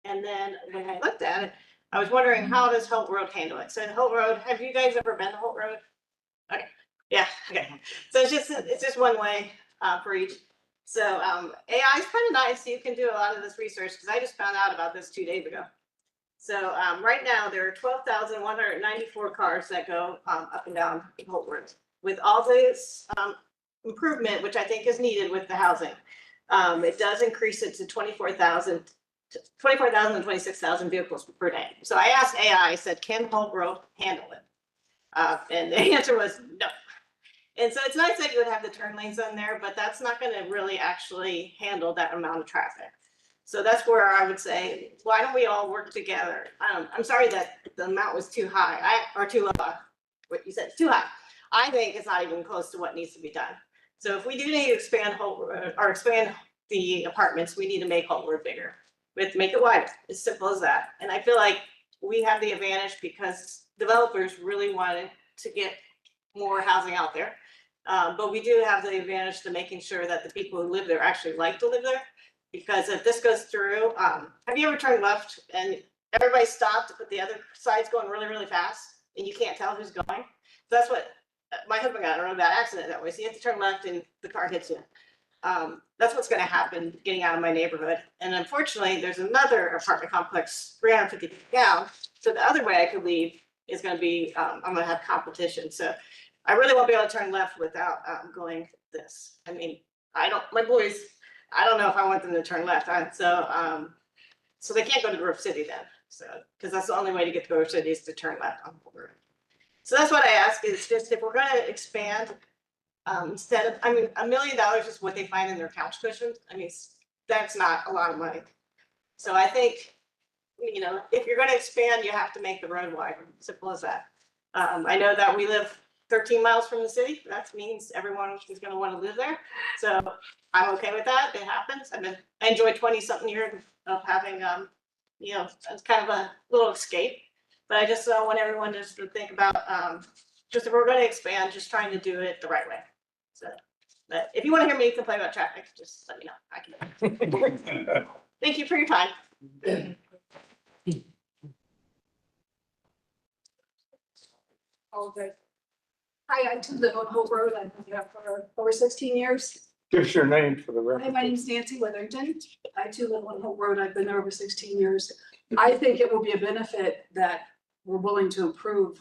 And then when I looked at it, I was wondering, how does Holt Road handle it? So Holt Road, have you guys ever been to Holt Road? Okay, yeah, okay. So it's just one way for each. So AI is kind of nice. You can do a lot of this research because I just found out about this 2 days ago. So right now there are 12,194 cars that go up and down Holt Road. With all this improvement, which I think is needed with the housing, it does increase it to 24,000 and 26,000 vehicles per day. So I asked AI, I said, can Holt Road handle it? And the answer was no. And so it's nice that you would have the turn lanes on there, but that's not going to really actually handle that amount of traffic. So that's where I would say, why don't we all work together? I'm sorry that the amount was too high, or too low. What you said, too high. I think it's not even close to what needs to be done. So if we do need to expand Holt Road or expand the apartments, we need to make Holt Road bigger. We have to make it wider, as simple as that. And I feel like we have the advantage because developers really wanted to get more housing out there. But we do have the advantage to making sure that the people who live there actually like to live there. Because if this goes through, have you ever turned left and everybody stopped, but the other side's going really, really fast and you can't tell who's going? So that's what my husband got in a really bad accident that way. So you have to turn left and the car hits you. That's what's going to happen getting out of my neighborhood. And unfortunately, there's another apartment complex 350 feet down. So the other way I could leave is going to be, I'm going to have competition. So I really won't be able to turn left without going this. I mean, my boys, I don't know if I want them to turn left. So they can't go to Grove City then. So, because that's the only way to get to Grove City is to turn left on the road. So that's what I ask is just if we're going to expand, instead of, I mean, $1 million is what they find in their couch cushions. I mean, that's not a lot of money. So I think, if you're going to expand, you have to make the road wider. Simple as that. I know that we live 13 miles from the city. That means everyone is going to want to live there. So I'm okay with that. It happens. I enjoyed 20-something years of having, it's kind of a little escape. But I just want everyone just to think about, just if we're going to expand, just trying to do it the right way. So, but if you want to hear me complain about traffic, just let me know. I can. Thank you for your time. All good. Hi, I too live on Holt Road. I've been here for over 16 years. Give us your name for the Hi, record. my name's Nancy Witherington. I too live on Holt Road. I've been there over 16 years. I think it will be a benefit that we're willing to improve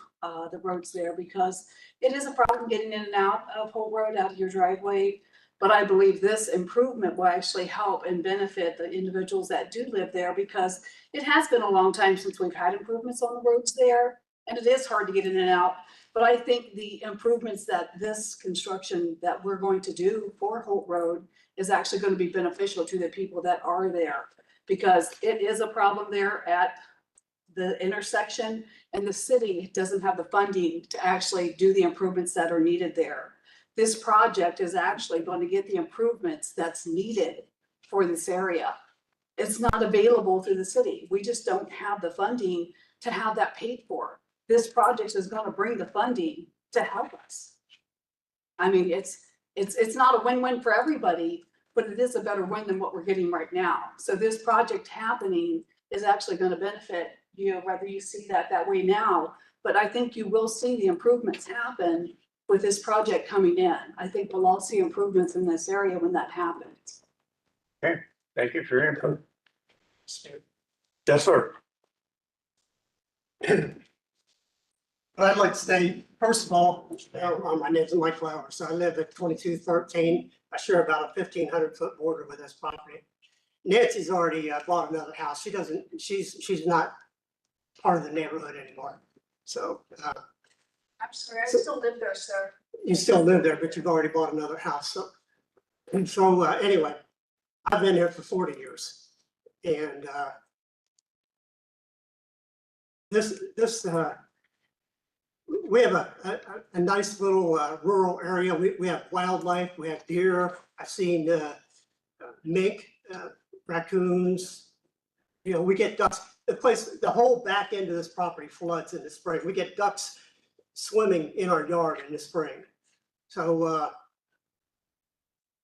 the roads there because it is a problem getting in and out of Holt Road, out of your driveway. But I believe this improvement will actually help and benefit the individuals that do live there because it has been a long time since we've had improvements on the roads there. And it is hard to get in and out. But I think the improvements that this construction that we're going to do for Holt Road is actually going to be beneficial to the people that are there because it is a problem there at the intersection, and the city doesn't have the funding to actually do the improvements that are needed there. This project is actually going to get the improvements that's needed for this area. It's not available through the city. We just don't have the funding to have that paid for. This project is going to bring the funding to help us. I mean, it's not a win-win for everybody, but it is a better win than what we're getting right now. So this project happening is actually going to benefit you, whether you see that way now. But I think you will see the improvements happen with this project coming in. I think we'll all see improvements in this area when that happens. Okay, thank you for your input. Yes, sir. I'd like to say, first of all, my name's Mike Flowers, so I live at 2213. I share about a 1,500-foot border with this property. Nancy's already bought another house. She doesn't, she's not part of the neighborhood anymore. So. I'm sorry, I still live there, sir. You still live there, but you've already bought another house. So anyway, I've been here for 40 years. And we have a nice little rural area. We have wildlife, we have deer. I've seen mink, raccoons. You know, we get ducks. The whole back end of this property floods in the spring. We get ducks swimming in our yard in the spring. So,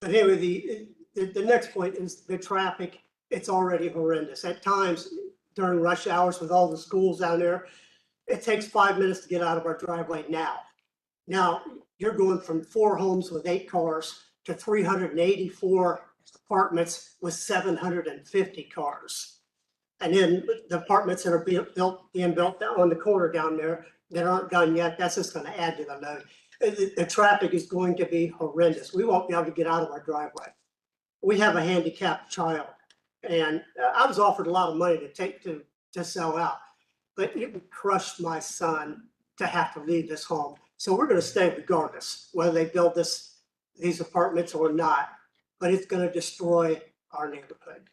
but anyway, the next point is the traffic. It's already horrendous. At times during rush hours with all the schools down there, it takes 5 minutes to get out of our driveway now. Now, you're going from 4 homes with 8 cars to 384 apartments with 750 cars. And then the apartments that are being built on the corner down there that aren't done yet, that's just gonna add to the load. The traffic is going to be horrendous. We won't be able to get out of our driveway. We have a handicapped child, and I was offered a lot of money to sell out, but it would crush my son to have to leave this home. So we're gonna stay regardless, whether they build these apartments or not, but it's gonna destroy our neighborhood.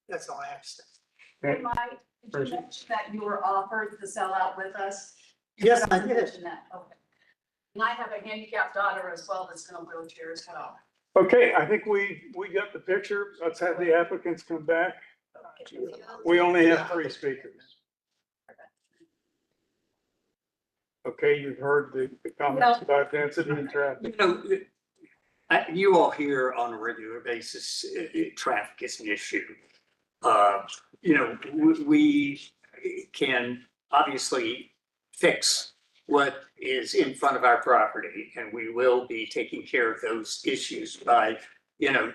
That's all I have to say. Okay. Mike, did you mention that you were offered to sell out with us? Yes, I did. Mention that, okay. And I have a handicapped daughter as well that's in a wheelchair as well. Okay, I think we got the picture. Let's have the applicants come back. We only have 3 speakers. Okay, you've heard the comments about density and traffic. You know, you all hear on a regular basis, traffic is an issue. You know, we can obviously fix what is in front of our property, and we will be taking care of those issues by, you know,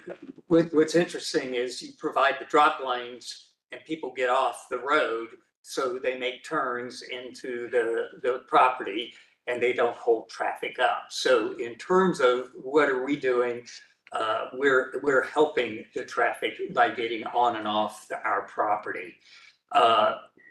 what's interesting is you provide the drop lanes and people get off the road, so they make turns into the property and they don't hold traffic up. So in terms of what are we doing, we're helping the traffic by getting on and off our property.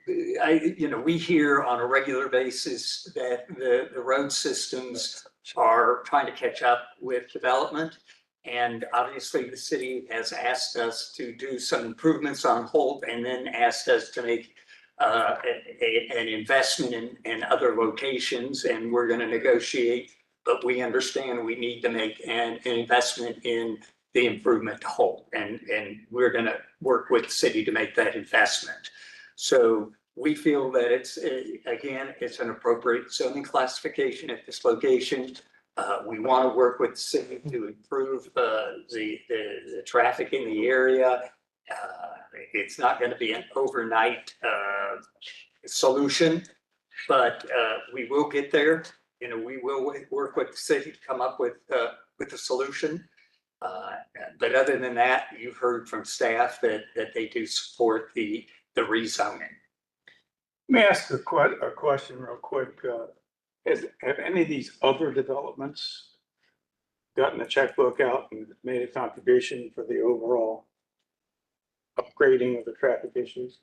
You know, we hear on a regular basis that the road systems are trying to catch up with development. And obviously the city has asked us to do some improvements on Holt and then asked us to make an investment in other locations, and we're going to negotiate, but we understand we need to make an investment in the improvement to Holt, and we're going to work with the city to make that investment. So we feel that it's, again, it's an appropriate zoning classification at this location. We want to work with the city to improve the traffic in the area. It's not going to be an overnight solution, but we will get there. You know, we will work with the city to come up with a solution. But other than that, you've heard from staff that they do support the rezoning. Let me ask a question real quick. Have any of these other developments gotten a checkbook out and made a contribution for the overall upgrading of the traffic issues?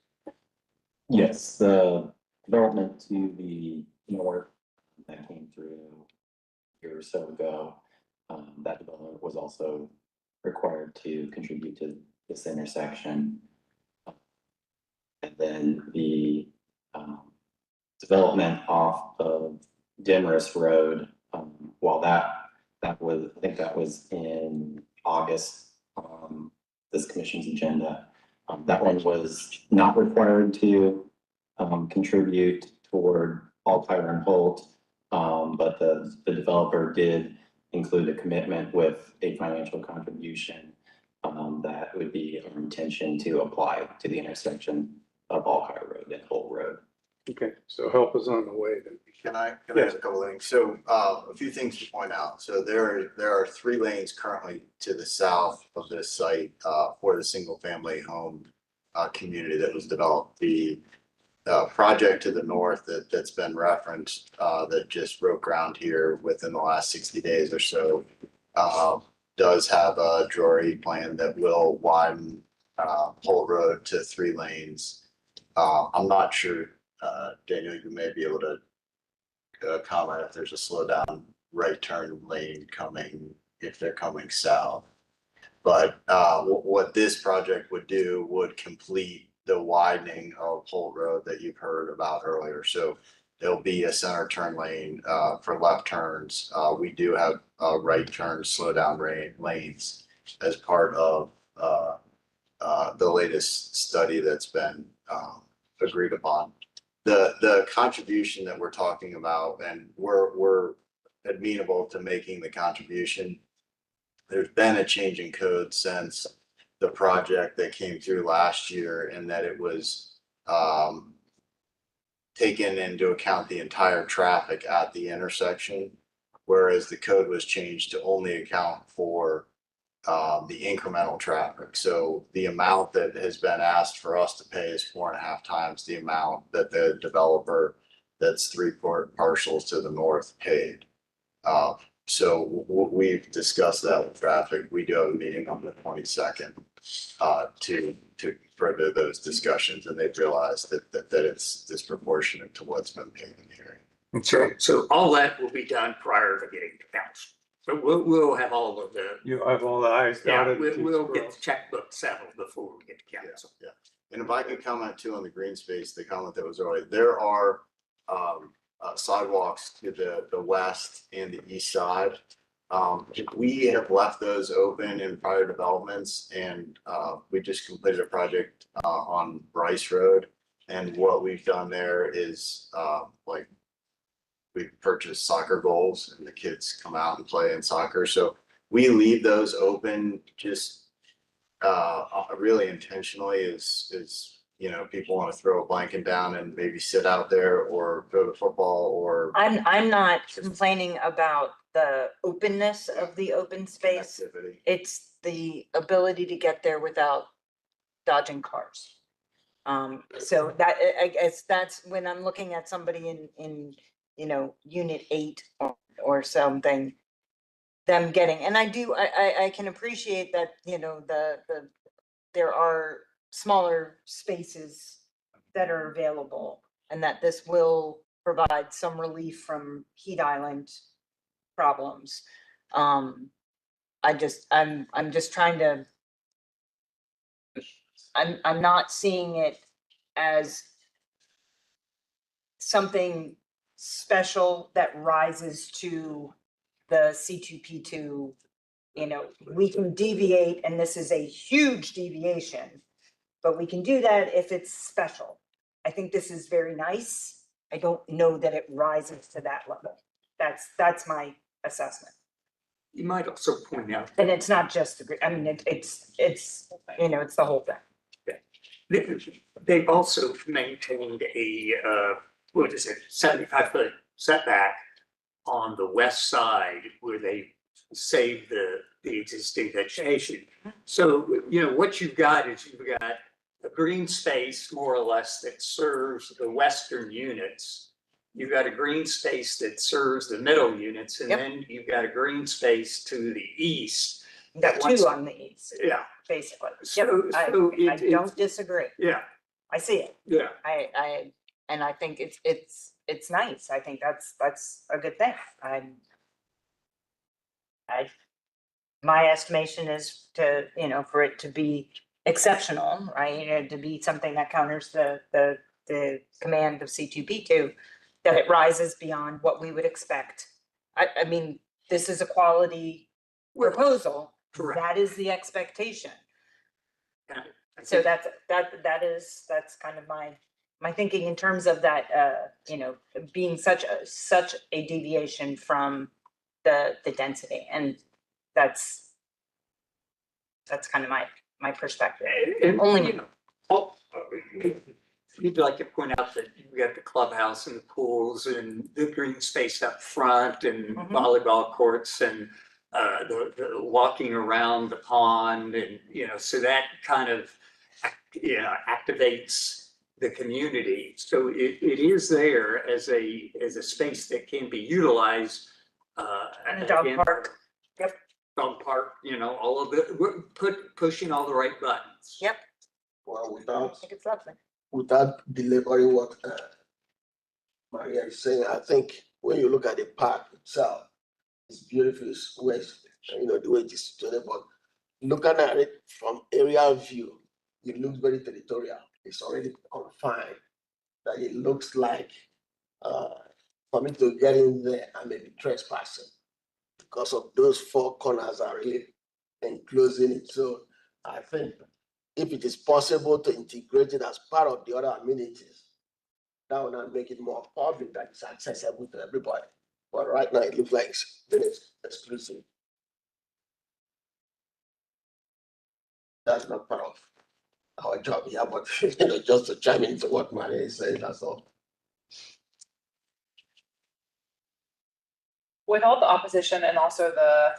Yes, the development to the north that came through a year or so ago, that development was also required to contribute to this intersection. And then the development off of Demorest Road, while that was, I think that was in August, this commission's agenda. That one was not required to contribute toward Alpine and Holt, but the developer did include a commitment with a financial contribution that would be our intention to apply to the intersection of Alpine Road and Holt Road. Okay, so help is on the way then. Can I ask a couple things? So, a few things to point out. So there are 3 lanes currently to the south of this site, for the single family home, community that was developed. The project to the north that's been referenced, that just broke ground here within the last 60 days or so, does have a Drury plan that will widen, Holt Road to 3 lanes. I'm not sure, Daniel, you may be able to comment if there's a slow down right turn lane coming, if they're coming south. But what this project would do would complete the widening of Holt Road that you've heard about earlier. So there'll be a center turn lane for left turns. We do have right turn slow down lanes as part of the latest study that's been agreed upon. The contribution that we're talking about, and we're amenable to making the contribution. There's been a change in code since the project that came through last year, and that it was taken into account the entire traffic at the intersection, whereas the code was changed to only account for the incremental traffic. So the amount that has been asked for us to pay is 4.5 times the amount that the developer that's 3 parcels to the north paid. So we've discussed that with traffic. We do have a meeting on the 22nd to further those discussions, and they've realized that it's disproportionate to what's been paid in the hearing. So all that will be done prior to getting to council. So we'll have all of the. You have all the I's dotted. We'll get the checkbook settled before we get to council. Yeah. And if I could comment too on the green space, the comment that was earlier, there are sidewalks to the west and the east side. We have left those open in prior developments, and we just completed a project on Bryce Road. And what we've done there is like we've purchased soccer goals, and the kids come out and play in soccer. So we leave those open just really intentionally is people want to throw a blanket down and maybe sit out there or go to football or I'm not complaining about the openness of the open space. activity. It's the ability to get there without dodging cars. So that, I guess that's when I'm looking at somebody in unit 8 or something, them getting, and I can appreciate that, there are smaller spaces that are available, and that this will provide some relief from heat island problems. I'm just trying to, I'm not seeing it as something special that rises to the C2P2. We can deviate, and this is a huge deviation, but we can do that if it's special. I think this is very nice. I don't know that it rises to that level. That's my assessment. You might also point out. And it's not just the, I mean, it's the whole thing. They've also maintained a, 75-foot setback on the west side where they save the existing vegetation. So, what you've got is you've got a green space more or less that serves the western units. You've got a green space that serves the middle units, and then you've got a green space to the east. You got 2 on the east. Yeah. Basically. So, I don't disagree. Yeah. I see it. Yeah. And I think it's nice. I think that's a good thing. My estimation is to, for it to be exceptional, right? To be something that counters the command of C2P2. that it rises beyond what we would expect. I mean, this is a quality proposal. Correct. That is the expectation. Yeah, I So think- that's kind of my thinking in terms of that, being such a deviation from the density, and that's kind of my perspective. And, Only you know, you'd like to point out that you got the clubhouse and the pools and the green space up front and Mhm. volleyball courts and the walking around the pond and, so that kind of, activates the community. So it is there as a space that can be utilized. And a dog again, park. Yep. Dog park, all of it, we're pushing all the right buttons. Yep. Well, I without, think it's lovely. without belaboring what Maria is saying, I think when you look at the park itself, it's beautiful, it's west, the way it is situated, but looking at it from aerial view, it looks very territorial. It's already confined, that it looks like for me to get in there, I may be trespassing because of those four corners are really enclosing it. So I think if it is possible to integrate it as part of the other amenities, that will not make it more public, that it's accessible to everybody. But right now, it looks like it's very exclusive. That's not part of our job here, but just to chime into what Maria is saying, that's all. With all the opposition and also the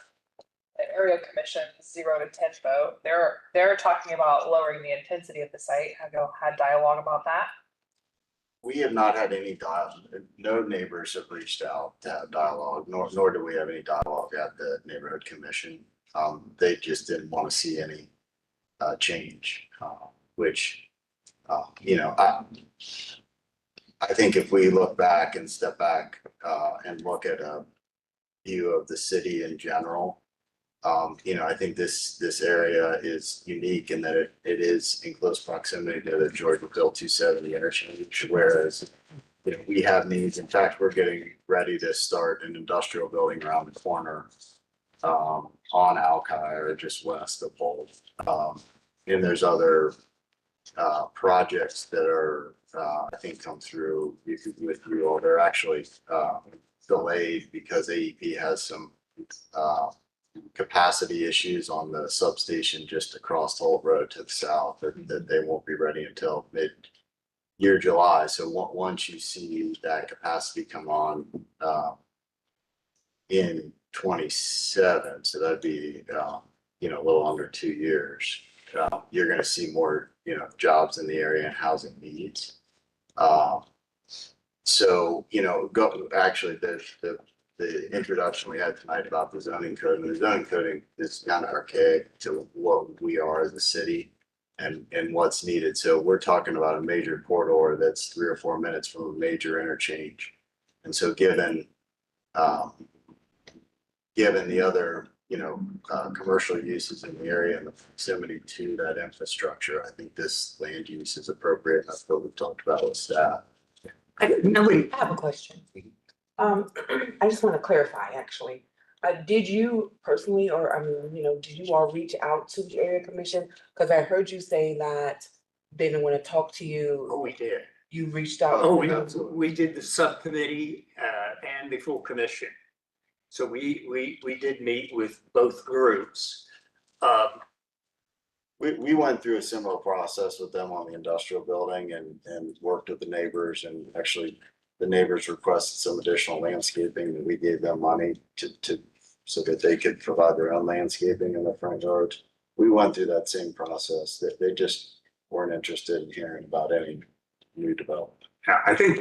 area commission 0 to 10 vote, they're talking about lowering the intensity of the site. Have you had dialogue about that? We have not had any dialogue. No neighbors have reached out to have dialogue, nor do we have any dialogue at the neighborhood commission. They just didn't want to see any change, which, I think if we look back and step back and look at a view of the city in general, I think this area is unique in that it is in close proximity to the Georgiaville 270 interchange, whereas we have needs. In fact, we're getting ready to start an industrial building around the corner on Alki or just west of Polk. And there's other projects that are I think come through with you all. They're actually delayed because AEP has some capacity issues on the substation just across the whole road to the south that they won't be ready until mid-year July. So once you see that capacity come on in 27, so that'd be a little under 2 years, you're going to see more jobs in the area and housing needs. So actually the introduction we had tonight about the zoning code, and the zoning coding is kind of archaic to what we are as a city and what's needed. So we're talking about a major corridor that's 3 or 4 minutes from a major interchange. And so given the other, commercial uses in the area and the proximity to that infrastructure, I think this land use is appropriate. That's what we've talked about with staff. I have a question. I just want to clarify, actually. Did you personally, or did you all reach out to the area commission? Because I heard you say that they didn't want to talk to you. Oh, we did. You reached out. Oh, we did the subcommittee and the full commission. So we did meet with both groups. We went through a similar process with them on the industrial building and worked with the neighbors, and actually the neighbors requested some additional landscaping that we gave them money to so that they could provide their own landscaping in the front yards. We went through that same process, that they just weren't interested in hearing about any new development. I think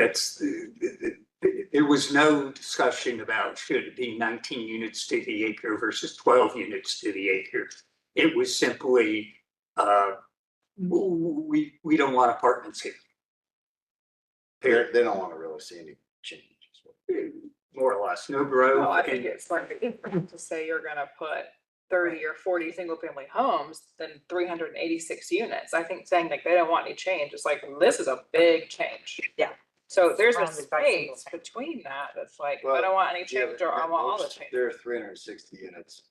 there was no discussion about should it be 19 units to the acre versus 12 units to the acre. It was simply, we don't want apartments here. They don't want to really see any change. More or less, no growth. Well, I think it's like to say you're gonna put 30 or 40 single family homes, then 386 units. I think saying like they don't want any change, it's like, this is a big change. Yeah. So there's a Surrounded by single space between that, that's like, I Well, don't want any Yeah, change or I want all the change. There are 360 units,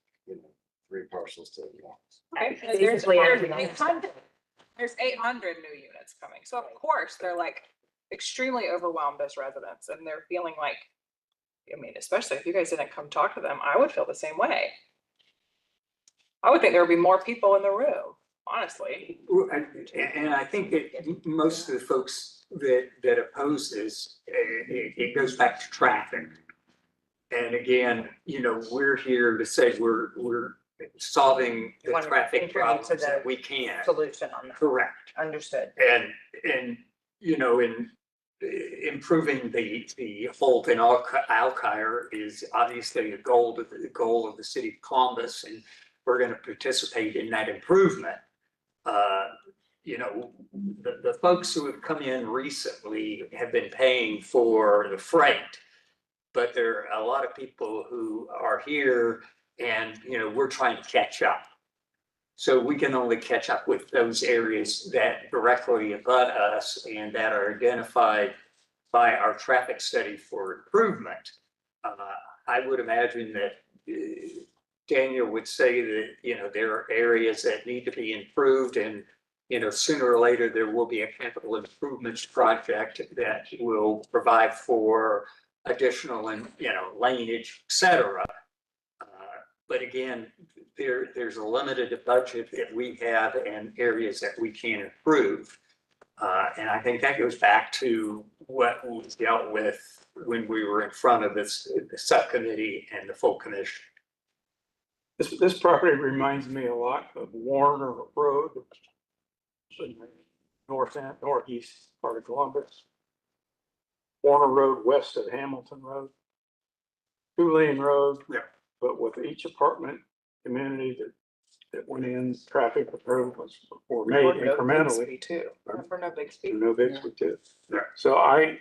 3 parcels to one. Okay, It's there's, basically there's everything else. 800, there's 800 new units coming, so of course, they're like extremely overwhelmed as residents, and they're feeling like, I mean, especially if you guys didn't come talk to them, I would feel the same way. I would think there would be more people in the room, honestly. And I think that most of the folks that oppose this, it goes back to traffic. And again, we're here to say we're solving the Want to traffic contribute to problems that the we can. Solution on that. Correct. Understood. And in improving the Holt and Alkire is obviously a goal of the city of Columbus, and we're going to participate in that improvement. The folks who have come in recently have been paying for the freight, but there are a lot of people who are here and, we're trying to catch up. So we can only catch up with those areas that directly abut us and that are identified by our traffic study for improvement. I would imagine that Daniel would say that, there are areas that need to be improved, and, sooner or later there will be a capital improvements project that will provide for additional and, laneage, et cetera. But again, there's a limited budget that we have and areas that we can improve. And I think that goes back to what was dealt with when we were in front of the subcommittee and the full commission. This property reminds me a lot of Warner Road, in the northeast part of Columbus. Warner Road west of Hamilton Road. 2-lane road. Yeah. But with each apartment community that went in, traffic improvements were made incrementally. Too. For no big speed. No big speed too. Yeah. So I'm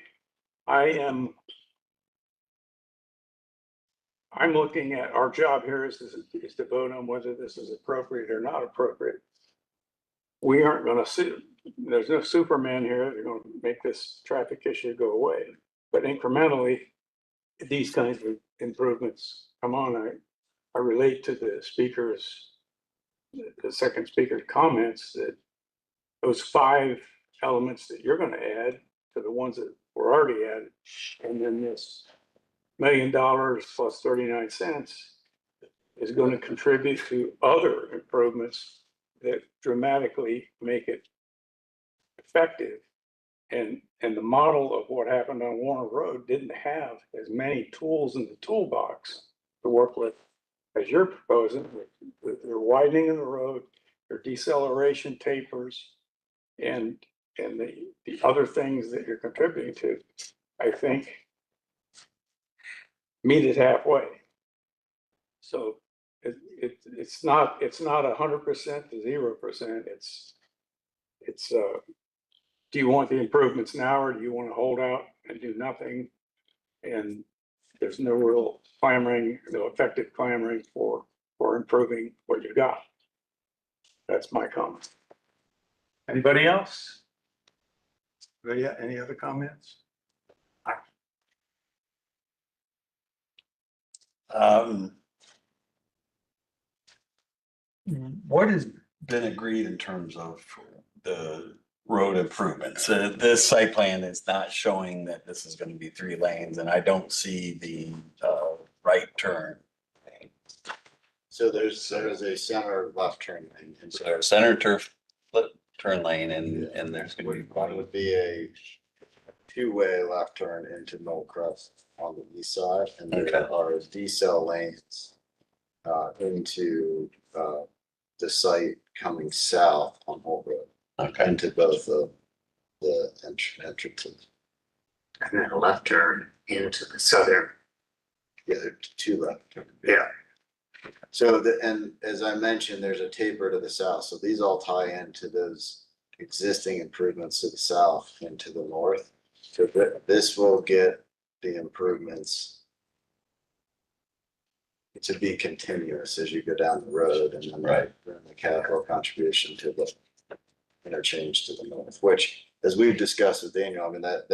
looking at, our job here is to vote on whether this is appropriate or not appropriate. We aren't gonna see, there's no Superman here, they're gonna make this traffic issue go away. But incrementally, these kinds of improvements come on. I relate to the second speaker's comments that those 5 elements that you're gonna add to the ones that were already added, and then this $1 million plus 39 cents is going to contribute to other improvements that dramatically make it effective. And the model of what happened on Warner Road didn't have as many tools in the toolbox to work with as you're proposing, with your widening of the road, your deceleration tapers, and the other things that you're contributing to. I think meet it halfway. So it's not 100% to 0%. It's do you want the improvements now, or do you want to hold out and do nothing? And there's no real clamoring, no effective clamoring for improving what you got. That's my comment. Anybody else? Any other comments? What has been agreed in terms of the road improvements? This site plan is not showing that this is going to be 3 lanes, and I don't see the right turn. So there's a center left turn lane. And So there's center turn lane, and there's going to be one would be a 2-way left turn into Knollcrest on the east side, and there are decel lanes into the site coming south on Holt Road. Into both of the entrances. And then a left turn into the southern. Yeah, there are 2 left turns. Yeah. So and as I mentioned, there's a taper to the south. So these all tie into those existing improvements to the south and to the north. So this will get the improvements to be continuous as you go down the road, and then the capital contribution to the interchange to the north, which, as we've discussed with Daniel, I mean, that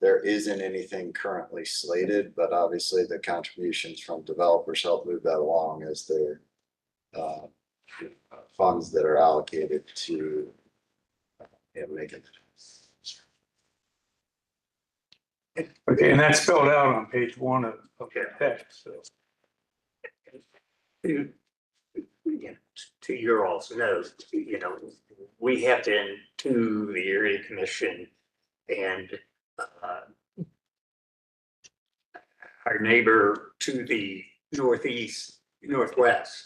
There isn't anything currently slated, but obviously the contributions from developers help move that along as their funds that are allocated to make it. Okay, and that's spelled out on page 1 of that text, so. To your all's note, we have been to the area commission and our neighbor to the northwest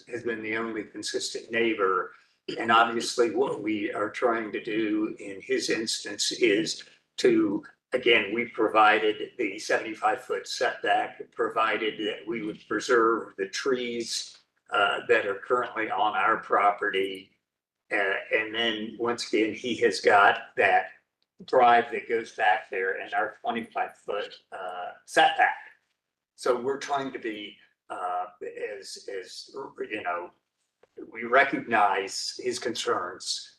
has been the only consistent neighbor. And obviously what we are trying to do in his instance is to, again, we provided the 75-foot setback, provided that we would preserve the trees that are currently on our property. And then once again, he has got that drive that goes back there and our 25-foot setback. So we're trying to be as we recognize his concerns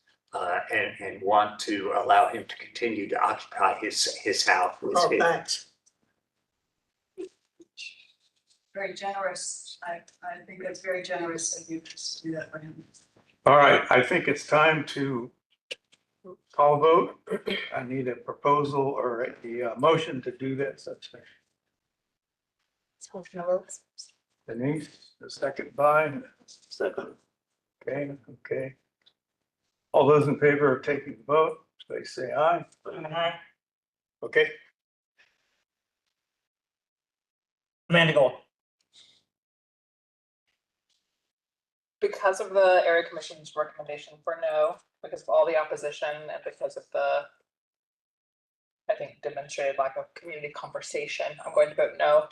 and want to allow him to continue to occupy his house. Oh, thanks. Very generous. I think that's very generous of you to do that for him. All right, I think it's time to call vote. I need a proposal or a motion to do that such thing. Denise, the second by. Second. Okay. All those in favor of taking the vote, please say aye. Aye. Okay, Amanda Gold. Because of the area commission's recommendation for no, because of all the opposition and because of the, I think, demonstrated lack of community conversation, I'm going to vote no.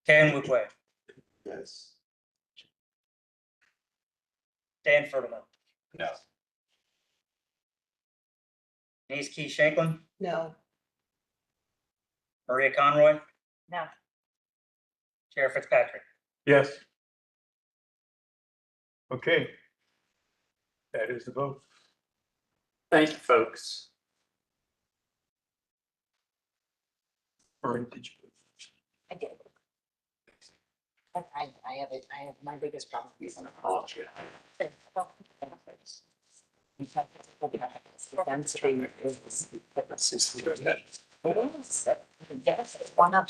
Karen Woodway. Yes. Dan Furman. No. Denise Key Shanklin. No. Maria Conroy. No. Chair Fitzpatrick. yes. Okay. That is the vote. Thank you, folks. Or did you? I did. I have my biggest problem. Density is. One up.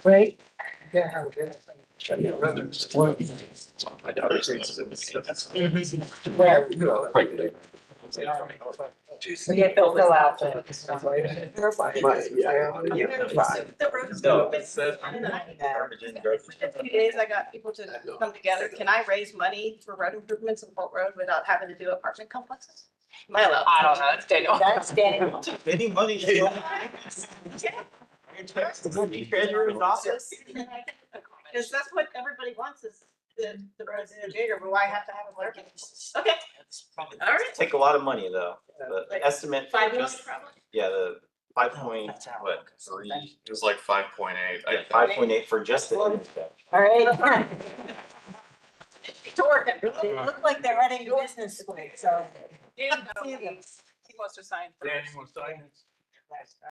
Right? We get Bill out. The few days I got people to come together, can I raise money for road improvements in Holt Road without having to do apartment complexes? Am I allowed? I don't know, it's Daniel. That's Daniel. Any money. Treasurer's office. Because that's what everybody wants is the roads that are bigger, but why have to have a clerk? Okay, all right. Take a lot of money though, the estimate. 5 million probably. Yeah, the 5.3. It was like 5.8. Yeah, 5.8 for just the. All right. To work it. They look like they're running business school, so. He wants to sign. Danny will sign it.